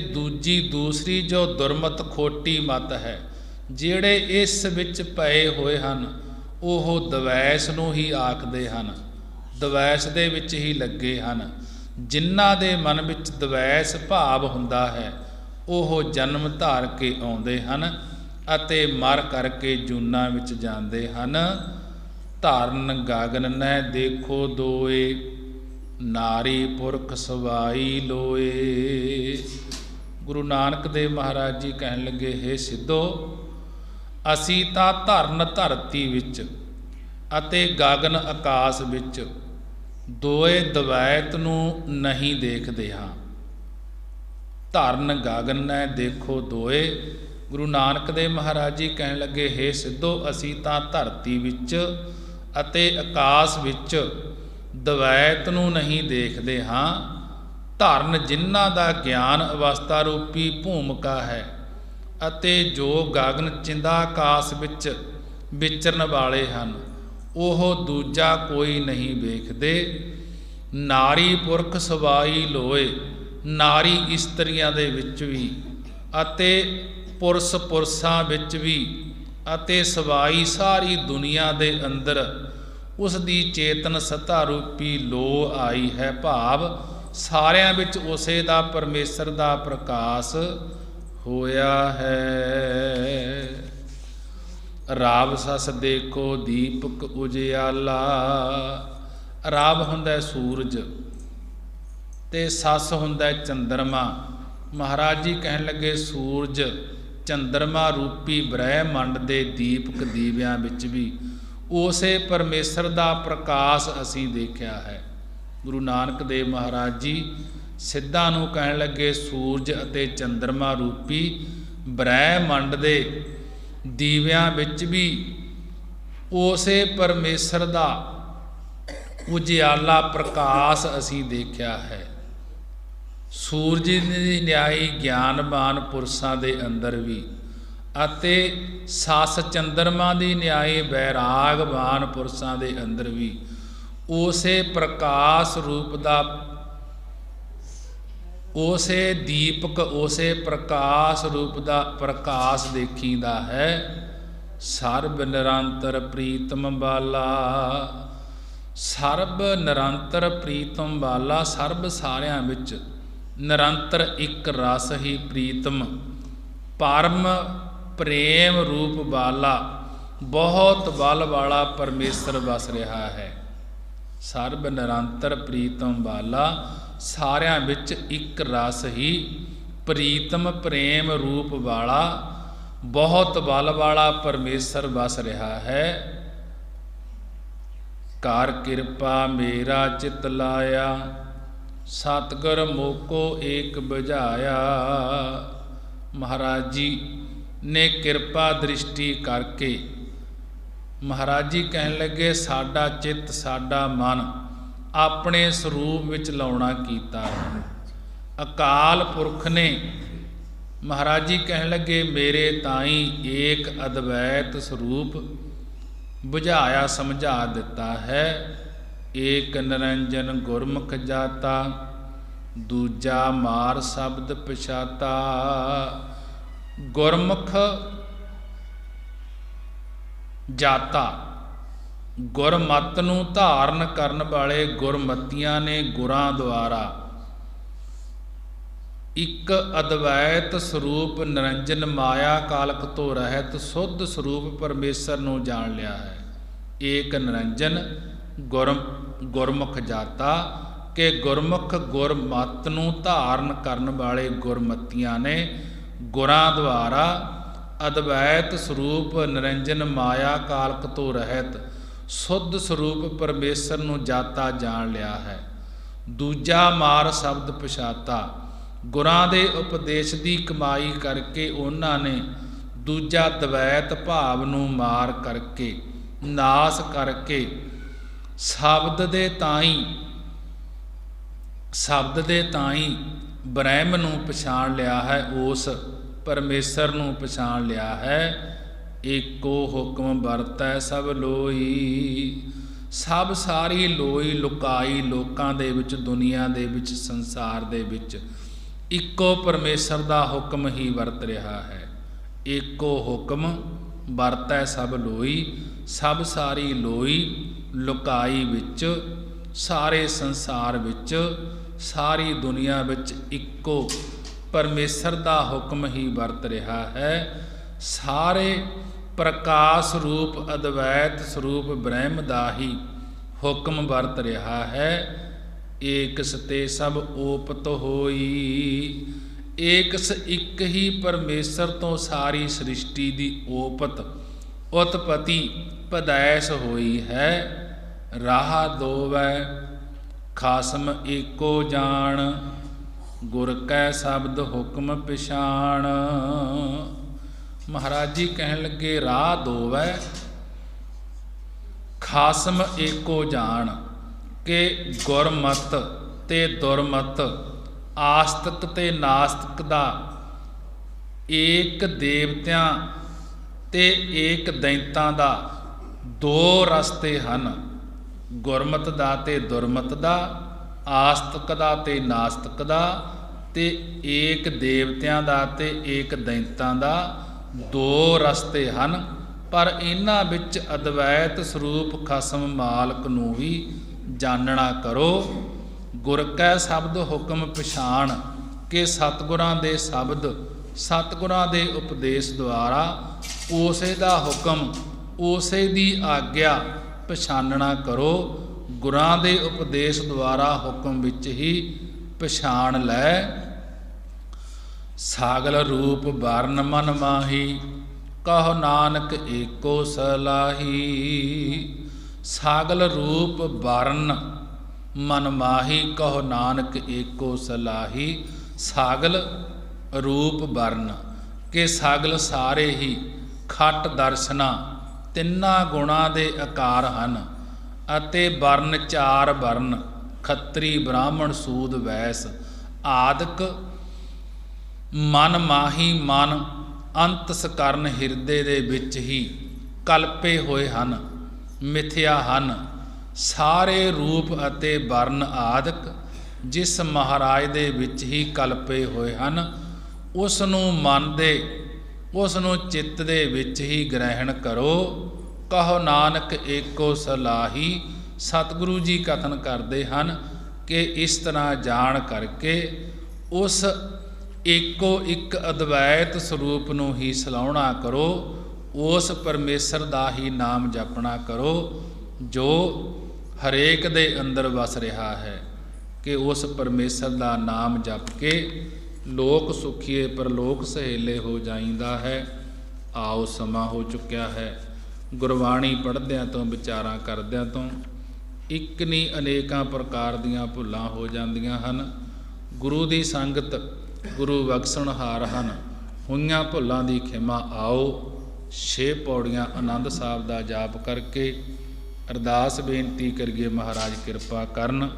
ਦੂਸਰੀ ਜੋ ਦੁਰਮਤ ਖੋਟੀ ਮਤ ਹੈ। ਜਿਹੜੇ ਇਸ ਵਿੱਚ ਪਏ ਹੋਏ ਹਨ ਉਹ ਦਵੈਸ ਨੂੰ ਹੀ ਆਖਦੇ ਹਨ, ਦਵੈਸ ਦੇ ਵਿੱਚ ਹੀ ਲੱਗੇ ਹਨ। ਜਿਨ੍ਹਾਂ ਦੇ ਮਨ ਵਿੱਚ ਦਵੈਸ ਭਾਵ ਹੁੰਦਾ ਹੈ ਉਹ ਜਨਮ ਧਾਰ ਕੇ ਆਉਂਦੇ ਹਨ ਅਤੇ ਮਰ ਕਰਕੇ ਜੂਨਾਂ ਵਿੱਚ ਜਾਂਦੇ ਹਨ। ਧਰਨ ਗਗਨ ਨੈ ਦੇਖੋ ਦੋਏ, ਨਾਰੀ ਪੁਰਖ ਸਵਾਈ ਲੋਏ। ਗੁਰੂ ਨਾਨਕ ਦੇਵ ਮਹਾਰਾਜ ਜੀ ਕਹਿਣ ਲੱਗੇ, ਹੇ ਸਿੱਧੋ, ਅਸੀਂ ਤਾਂ ਧਰਨ ਧਰਤੀ ਵਿੱਚ ਅਤੇ ਗਗਨ ਆਕਾਸ਼ ਵਿੱਚ ਦੋਏ ਦਵੈਤ ਨੂੰ ਨਹੀਂ ਦੇਖਦੇ ਹਾਂ। ਧਰਨ ਗਗਨ ਨੈ ਦੇਖੋ ਦੋਏ। ਗੁਰੂ ਨਾਨਕ ਦੇਵ ਮਹਾਰਾਜ ਜੀ ਕਹਿਣ ਲੱਗੇ, ਹੇ ਸਿੱਧੋ, ਅਸੀਂ ਤਾਂ ਧਰਤੀ ਵਿੱਚ ਅਤੇ ਆਕਾਸ਼ ਵਿੱਚ ਦਵੈਤ ਨੂੰ ਨਹੀਂ ਦੇਖਦੇ ਹਾਂ। ਧਰਨ ਜਿਨ੍ਹਾਂ ਦਾ ਗਿਆਨ ਅਵਸਥਾ ਰੂਪੀ ਭੂਮਿਕਾ ਹੈ ਅਤੇ ਜੋ ਗਗਨ ਚਿੰਦਾ ਆਕਾਸ਼ ਵਿੱਚ ਵਿਚਰਨ ਵਾਲੇ ਹਨ ਉਹ ਦੂਜਾ ਕੋਈ ਨਹੀਂ ਵੇਖਦੇ। ਨਾਰੀ ਪੁਰਖ ਸਵਾਈ ਲੋਏ, ਨਾਰੀ ਇਸਤਰੀਆਂ ਦੇ ਵਿੱਚ ਵੀ ਅਤੇ ਪੁਰਸ਼ ਪੁਰਸ਼ਾਂ ਵਿੱਚ ਵੀ ਅਤੇ ਸਵਾਈ ਸਾਰੀ ਦੁਨੀਆ ਦੇ ਅੰਦਰ ਉਸ ਦੀ ਚੇਤਨ ਸੱਤਾ ਰੂਪੀ ਲੋ ਆਈ ਹੈ। ਭਾਵ ਸਾਰਿਆਂ ਵਿੱਚ ਉਸੇ ਦਾ ਪਰਮੇਸ਼ਰ ਦਾ ਪ੍ਰਕਾਸ਼ ਹੋਇਆ ਹੈ। ਰਾਵ ਸਸ ਦੇਖੋ ਦੀਪਕ ਉਜਿਆਲਾ। ਰਾਵ ਹੁੰਦਾ ਸੂਰਜ ਤੇ ਸਸ ਹੁੰਦਾ ਚੰਦਰਮਾ। ਮਹਾਰਾਜ ਜੀ ਕਹਿਣ ਲੱਗੇ ਸੂਰਜ ਚੰਦਰਮਾ ਰੂਪੀ ਬ੍ਰਹਿਮੰਡ ਦੇ ਦੀਪਕ ਦੀਵਿਆਂ ਵਿੱਚ ਵੀ ਉਸੇ ਪਰਮੇਸ਼ਰ ਦਾ ਪ੍ਰਕਾਸ਼ ਅਸੀਂ ਦੇਖਿਆ ਹੈ। ਗੁਰੂ ਨਾਨਕ ਦੇਵ ਮਹਾਰਾਜ ਜੀ ਸਿੱਧਾਂ ਨੂੰ ਕਹਿਣ ਲੱਗੇ ਸੂਰਜ ਅਤੇ ਚੰਦਰਮਾ ਰੂਪੀ ਬ੍ਰਹਿਮੰਡ ਦੇ ਦੀਵਿਆਂ ਵਿੱਚ ਵੀ ਉਸੇ ਪਰਮੇਸ਼ਰ ਦਾ ਉਜਿਆਲਾ ਪ੍ਰਕਾਸ਼ ਅਸੀਂ ਦੇਖਿਆ ਹੈ। ਸੂਰਜ ਦੀ ਨਿਆਈ ਗਿਆਨਵਾਨ ਪੁਰਸ਼ਾਂ ਦੇ ਅੰਦਰ ਵੀ ਅਤੇ ਸੱਸ ਚੰਦਰਮਾ ਦੀ ਨਿਆਈ ਵੈਰਾਗਵਾਨ ਪੁਰਸ਼ਾਂ ਦੇ ਅੰਦਰ ਵੀ ਉਸੇ ਪ੍ਰਕਾਸ਼ ਰੂਪ ਦਾ, ਉਸੇ ਦੀਪਕ, ਉਸੇ ਪ੍ਰਕਾਸ਼ ਰੂਪ ਦਾ ਪ੍ਰਕਾਸ਼ ਦੇਖੀਦਾ ਹੈ। ਸਰਬ ਨਿਰੰਤਰ ਪ੍ਰੀਤਮ ਬਾਲਾ। ਸਰਬ ਨਿਰੰਤਰ ਪ੍ਰੀਤਮ ਬਾਲਾ, ਸਰਬ ਸਾਰਿਆਂ ਵਿੱਚ ਨਿਰੰਤਰ ਇੱਕ ਰਸ ਹੀ ਪ੍ਰੀਤਮ ਪਰਮ ਪ੍ਰੇਮ ਰੂਪ ਵਾਲਾ ਬਹੁਤ ਬਲ ਵਾਲਾ ਪਰਮੇਸ਼ਰ ਵਸ ਰਿਹਾ ਹੈ। ਸਰਬ ਨਿਰੰਤਰ ਪ੍ਰੀਤਮ ਵਾਲਾ, ਸਾਰਿਆਂ ਵਿੱਚ ਇੱਕ ਰਸ ਹੀ ਪ੍ਰੀਤਮ ਪ੍ਰੇਮ ਰੂਪ ਵਾਲਾ ਬਹੁਤ ਬਲ ਵਾਲਾ ਪਰਮੇਸ਼ਰ ਵਸ ਰਿਹਾ ਹੈ। ਕਰ ਕਿਰਪਾ ਮੇਰਾ ਚਿਤ ਲਾਇਆ, ਸਤਿਗੁਰ ਮੋਕੋ ਏਕ ਬੁਝਾਇਆ। ਮਹਾਰਾਜ ਜੀ ਨੇ ਕਿਰਪਾ ਦ੍ਰਿਸ਼ਟੀ ਕਰਕੇ ਮਹਾਰਾਜ ਜੀ ਕਹਿਣ ਲੱਗੇ ਸਾਡਾ ਚਿੱਤ, ਸਾਡਾ ਮਨ ਆਪਣੇ ਸਰੂਪ ਵਿੱਚ ਲਾਉਣਾ ਕੀਤਾ ਹੈ। ਅਕਾਲ ਪੁਰਖ ਨੇ ਮਹਾਰਾਜ ਜੀ ਕਹਿਣ ਲੱਗੇ ਮੇਰੇ ਤਾਈਂ ਏਕ ਅਦਵੈਤ ਸਰੂਪ ਬੁਝਾਇਆ, ਸਮਝਾ ਦਿੱਤਾ ਹੈ। ਏਕ ਨਿਰੰਜਨ ਗੁਰਮੁਖ ਜਾਤਾ, ਦੂਜਾ ਮਾਰ ਸ਼ਬਦ ਪਛਾਤਾ। ਗੁਰਮੁਖ ਜਾਤਾ, ਗੁਰਮਤ ਨੂੰ ਧਾਰਨ ਕਰਨ ਵਾਲੇ ਗੁਰਮਤੀਆਂ ਨੇ ਗੁਰਾਂ ਦੁਆਰਾ ਇੱਕ ਅਦਵੈਤ ਸਰੂਪ ਨਿਰੰਜਨ ਮਾਇਆ ਕਾਲਕ ਤੋਂ ਰਹਿਤ ਸੁੱਧ ਸਰੂਪ ਪਰਮੇਸ਼ਰ ਨੂੰ ਜਾਣ ਲਿਆ ਹੈ। ਏਕ ਨਿਰੰਜਨ ਗੁਰਮੁਖ ਜਾਤਾ ਕਿ ਗੁਰਮੁਖ ਗੁਰਮਤ ਨੂੰ ਧਾਰਨ ਕਰਨ ਵਾਲੇ ਗੁਰਮਤੀਆਂ ਨੇ ਗੁਰਾਂ ਦੁਆਰਾ ਅਦਵੈਤ ਸਰੂਪ ਨਿਰੰਜਨ ਮਾਇਆ ਕਾਲਕ ਤੋਂ ਰਹਿਤ ਸੁੱਧ ਸਰੂਪ ਪਰਮੇਸ਼ਰ ਨੂੰ ਜਾਤਾ ਜਾਣ ਲਿਆ ਹੈ। ਦੂਜਾ ਮਾਰ ਸ਼ਬਦ ਪਛਾਤਾ। ਗੁਰਾਂ ਦੇ ਉਪਦੇਸ਼ ਦੀ ਕਮਾਈ ਕਰਕੇ ਉਹਨਾਂ ਨੇ ਦੂਜਾ ਦਵੈਤ ਭਾਵ ਨੂੰ ਮਾਰ ਕਰਕੇ, ਨਾਸ ਕਰਕੇ ਸ਼ਬਦ ਦੇ ਤਾਈਂ ਬ੍ਰਹਮ ਨੂੰ ਪਛਾਣ ਲਿਆ ਹੈ, ਉਸ ਪਰਮੇਸ਼ਰ ਨੂੰ ਪਛਾਣ ਲਿਆ ਹੈ। ਏਕੋ ਹੁਕਮ ਵਰਤੈ ਸਭ ਲੋਈ। ਸਭ ਸਾਰੀ ਲੋਈ ਲੁਕਾਈ ਲੋਕਾਂ ਦੇ ਵਿੱਚ, ਦੁਨੀਆ ਦੇ ਵਿੱਚ, ਸੰਸਾਰ ਦੇ ਵਿੱਚ ਇੱਕੋ ਪਰਮੇਸ਼ਰ ਦਾ ਹੁਕਮ ਹੀ ਵਰਤ ਰਿਹਾ ਹੈ। ਏਕੋ ਹੁਕਮ ਵਰਤੈ ਸਭ ਲੋਈ। ਸਭ ਸਾਰੀ ਲੋਈ ਲੁਕਾਈ ਵਿੱਚ, ਸਾਰੇ ਸੰਸਾਰ ਵਿੱਚ, ਸਾਰੀ ਦੁਨੀਆ ਵਿੱਚ ਇੱਕੋ ਪਰਮੇਸ਼ਰ ਦਾ ਹੁਕਮ ਹੀ ਵਰਤ ਰਿਹਾ ਹੈ। ਸਾਰੇ ਪ੍ਰਕਾਸ਼ ਰੂਪ ਅਦਵੈਤ ਸਰੂਪ ਬ੍ਰਹਮ ਦਾ ਹੀ ਹੁਕਮ ਵਰਤ ਰਿਹਾ ਹੈ। ਏਕਸ ਤੇ ਸਭ ਓਪਤ ਹੋਈ। ਏਕਸ ਇੱਕ ਹੀ ਪਰਮੇਸ਼ਰ ਤੋਂ ਸਾਰੀ ਸ੍ਰਿਸ਼ਟੀ ਦੀ ਓਪਤ ਉਤਪਤੀ ਪੈਦਾਇਸ਼ ਹੋਈ ਹੈ। ਰਾਹ ਦੋਵੈ ਖਾਸਮ ਏਕੋ ਜਾਣ, ਗੁਰ ਕੈ ਸ਼ਬਦ ਹੁਕਮ ਪਛਾਣ। ਮਹਾਰਾਜ ਜੀ ਕਹਿਣ ਲੱਗੇ ਰਾਹ ਦੋਵੈ ਖਾਸਮ ਏਕੋ ਜਾਣ, ਕਿ ਗੁਰਮਤ ਤੇ ਦੁਰਮਤ, ਆਸਤਕ ਤੇ ਨਾਸਤਕ ਦਾ ਏਕ ਦੇਵਤਿਆਂ ਤੇ ਏਕ ਦੈਂਤਾਂ ਦਾ ਦੋ ਰਸਤੇ ਹਨ। ਗੁਰਮਤ ਦਾ ਤੇ ਦੁਰਮਤ ਦਾ, ਆਸਤਕ ਦਾ ਤੇ ਨਾਸਤਕ ਦਾ, ਤੇ ਏਕ ਦੇਵਤਿਆਂ ਦਾ ਤੇ ਏਕ ਦੈਂਤਾਂ ਦਾ ਦੋ ਰਸਤੇ ਹਨ। ਪਰ ਇਹਨਾਂ ਵਿੱਚ ਅਦਵੈਤ ਸਰੂਪ ਖਸਮ ਮਾਲਕ ਨੂੰ ਵੀ ਜਾਣਨਾ ਕਰੋ। ਗੁਰ ਕੈ ਸ਼ਬਦ ਹੁਕਮ ਪਛਾਣ, ਕਿ ਸਤਿਗੁਰਾਂ ਦੇ ਸ਼ਬਦ, ਸਤਿਗੁਰਾਂ ਦੇ ਉਪਦੇਸ਼ ਦੁਆਰਾ ਉਸੇ ਦਾ ਹੁਕਮ, ਉਸੇ ਦੀ ਆਗਿਆ ਪਛਾਨਣਾ ਕਰੋ। ਗੁਰਾਂ ਦੇ ਉਪਦੇਸ਼ ਦੁਆਰਾ ਹੁਕਮ ਵਿੱਚ ਹੀ ਪਛਾਣ ਲੈ। ਸਾਗਲ ਰੂਪ ਵਰਨ ਮਨ ਮਾਹੀ, ਕਹੋ ਨਾਨਕ ਏਕੋ ਸਲਾਹੀ। ਸਾਗਲ ਰੂਪ ਵਰਨ ਮਨ ਮਾਹੀ, ਕਹੋ ਨਾਨਕ ਏਕੋ ਸਲਾਹੀ। ਸਾਗਲ ਰੂਪ ਵਰਨ, ਕਿ ਸਾਗਲ ਸਾਰੇ ਹੀ ਖਟ ਦਰਸ਼ਨਾ ਤਿੰਨਾਂ ਗੁਣਾਂ ਦੇ ਆਕਾਰ ਹਨ, ਅਤੇ ਵਰਨ ਚਾਰ ਵਰਨ ਖੱਤਰੀ ਬ੍ਰਾਹਮਣ ਸੂਦ ਵੈਸ ਆਦਿਕ। ਮਨ ਮਾਹੀ ਮਨ ਅੰਤਸਕਰਨ ਹਿਰਦੇ ਦੇ ਵਿੱਚ ਹੀ ਕਲਪੇ ਹੋਏ ਹਨ, ਮਿਥਿਆ ਹਨ। ਸਾਰੇ ਰੂਪ ਅਤੇ ਵਰਨ ਆਦਿਕ ਜਿਸ ਮਹਾਰਾਜ ਦੇ ਵਿੱਚ ਹੀ ਕਲਪੇ ਹੋਏ ਹਨ, ਉਸ ਨੂੰ ਮਨ ਦੇ, ਉਸ ਨੂੰ ਚਿੱਤ ਦੇ ਵਿੱਚ ਹੀ ਗ੍ਰਹਿਣ ਕਰੋ। ਕਹੋ ਨਾਨਕ ਏਕੋ ਸਲਾਹੀ। ਸਤਿਗੁਰੂ ਜੀ ਕਥਨ ਕਰਦੇ ਹਨ ਕਿ ਇਸ ਤਰ੍ਹਾਂ ਜਾਣ ਕਰਕੇ ਉਸ ਏਕੋ ਇੱਕ ਅਦਵੈਤ ਸਰੂਪ ਨੂੰ ਹੀ ਸਲਾਹੁਣਾ ਕਰੋ। ਉਸ ਪਰਮੇਸ਼ਰ ਦਾ ਹੀ ਨਾਮ ਜਪਣਾ ਕਰੋ ਜੋ ਹਰੇਕ ਦੇ ਅੰਦਰ ਵਸ ਰਿਹਾ ਹੈ, ਕਿ ਉਸ ਪਰਮੇਸ਼ਰ ਦਾ ਨਾਮ ਜਪ ਕੇ ਲੋਕ ਸੁਖੀਏ ਪਰਲੋਕ ਸਹੇਲੇ ਹੋ ਜਾਈਂਦਾ ਹੈ। ਆਓ ਸਮਾਂ ਹੋ ਚੁੱਕਿਆ ਹੈ। ਗੁਰਬਾਣੀ ਪੜ੍ਹਦਿਆਂ ਤੋਂ, ਵਿਚਾਰਾਂ ਕਰਦਿਆਂ ਤੋਂ ਇੱਕ ਨਹੀਂ ਅਨੇਕਾਂ ਪ੍ਰਕਾਰ ਦੀਆਂ ਭੁੱਲਾਂ ਹੋ ਜਾਂਦੀਆਂ ਹਨ। ਗੁਰੂ ਦੀ ਸੰਗਤ ਗੁਰੂ ਬਖਸ਼ਣਹਾਰ ਹਨ। ਹੋਈਆਂ ਭੁੱਲਾਂ ਦੀ ਖਿਮਾ। ਆਓ 6 ਪੌੜੀਆਂ ਆਨੰਦ ਸਾਹਿਬ ਦਾ ਜਾਪ ਕਰਕੇ ਅਰਦਾਸ ਬੇਨਤੀ ਕਰੀਏ, ਮਹਾਰਾਜ ਕਿਰਪਾ ਕਰਨ।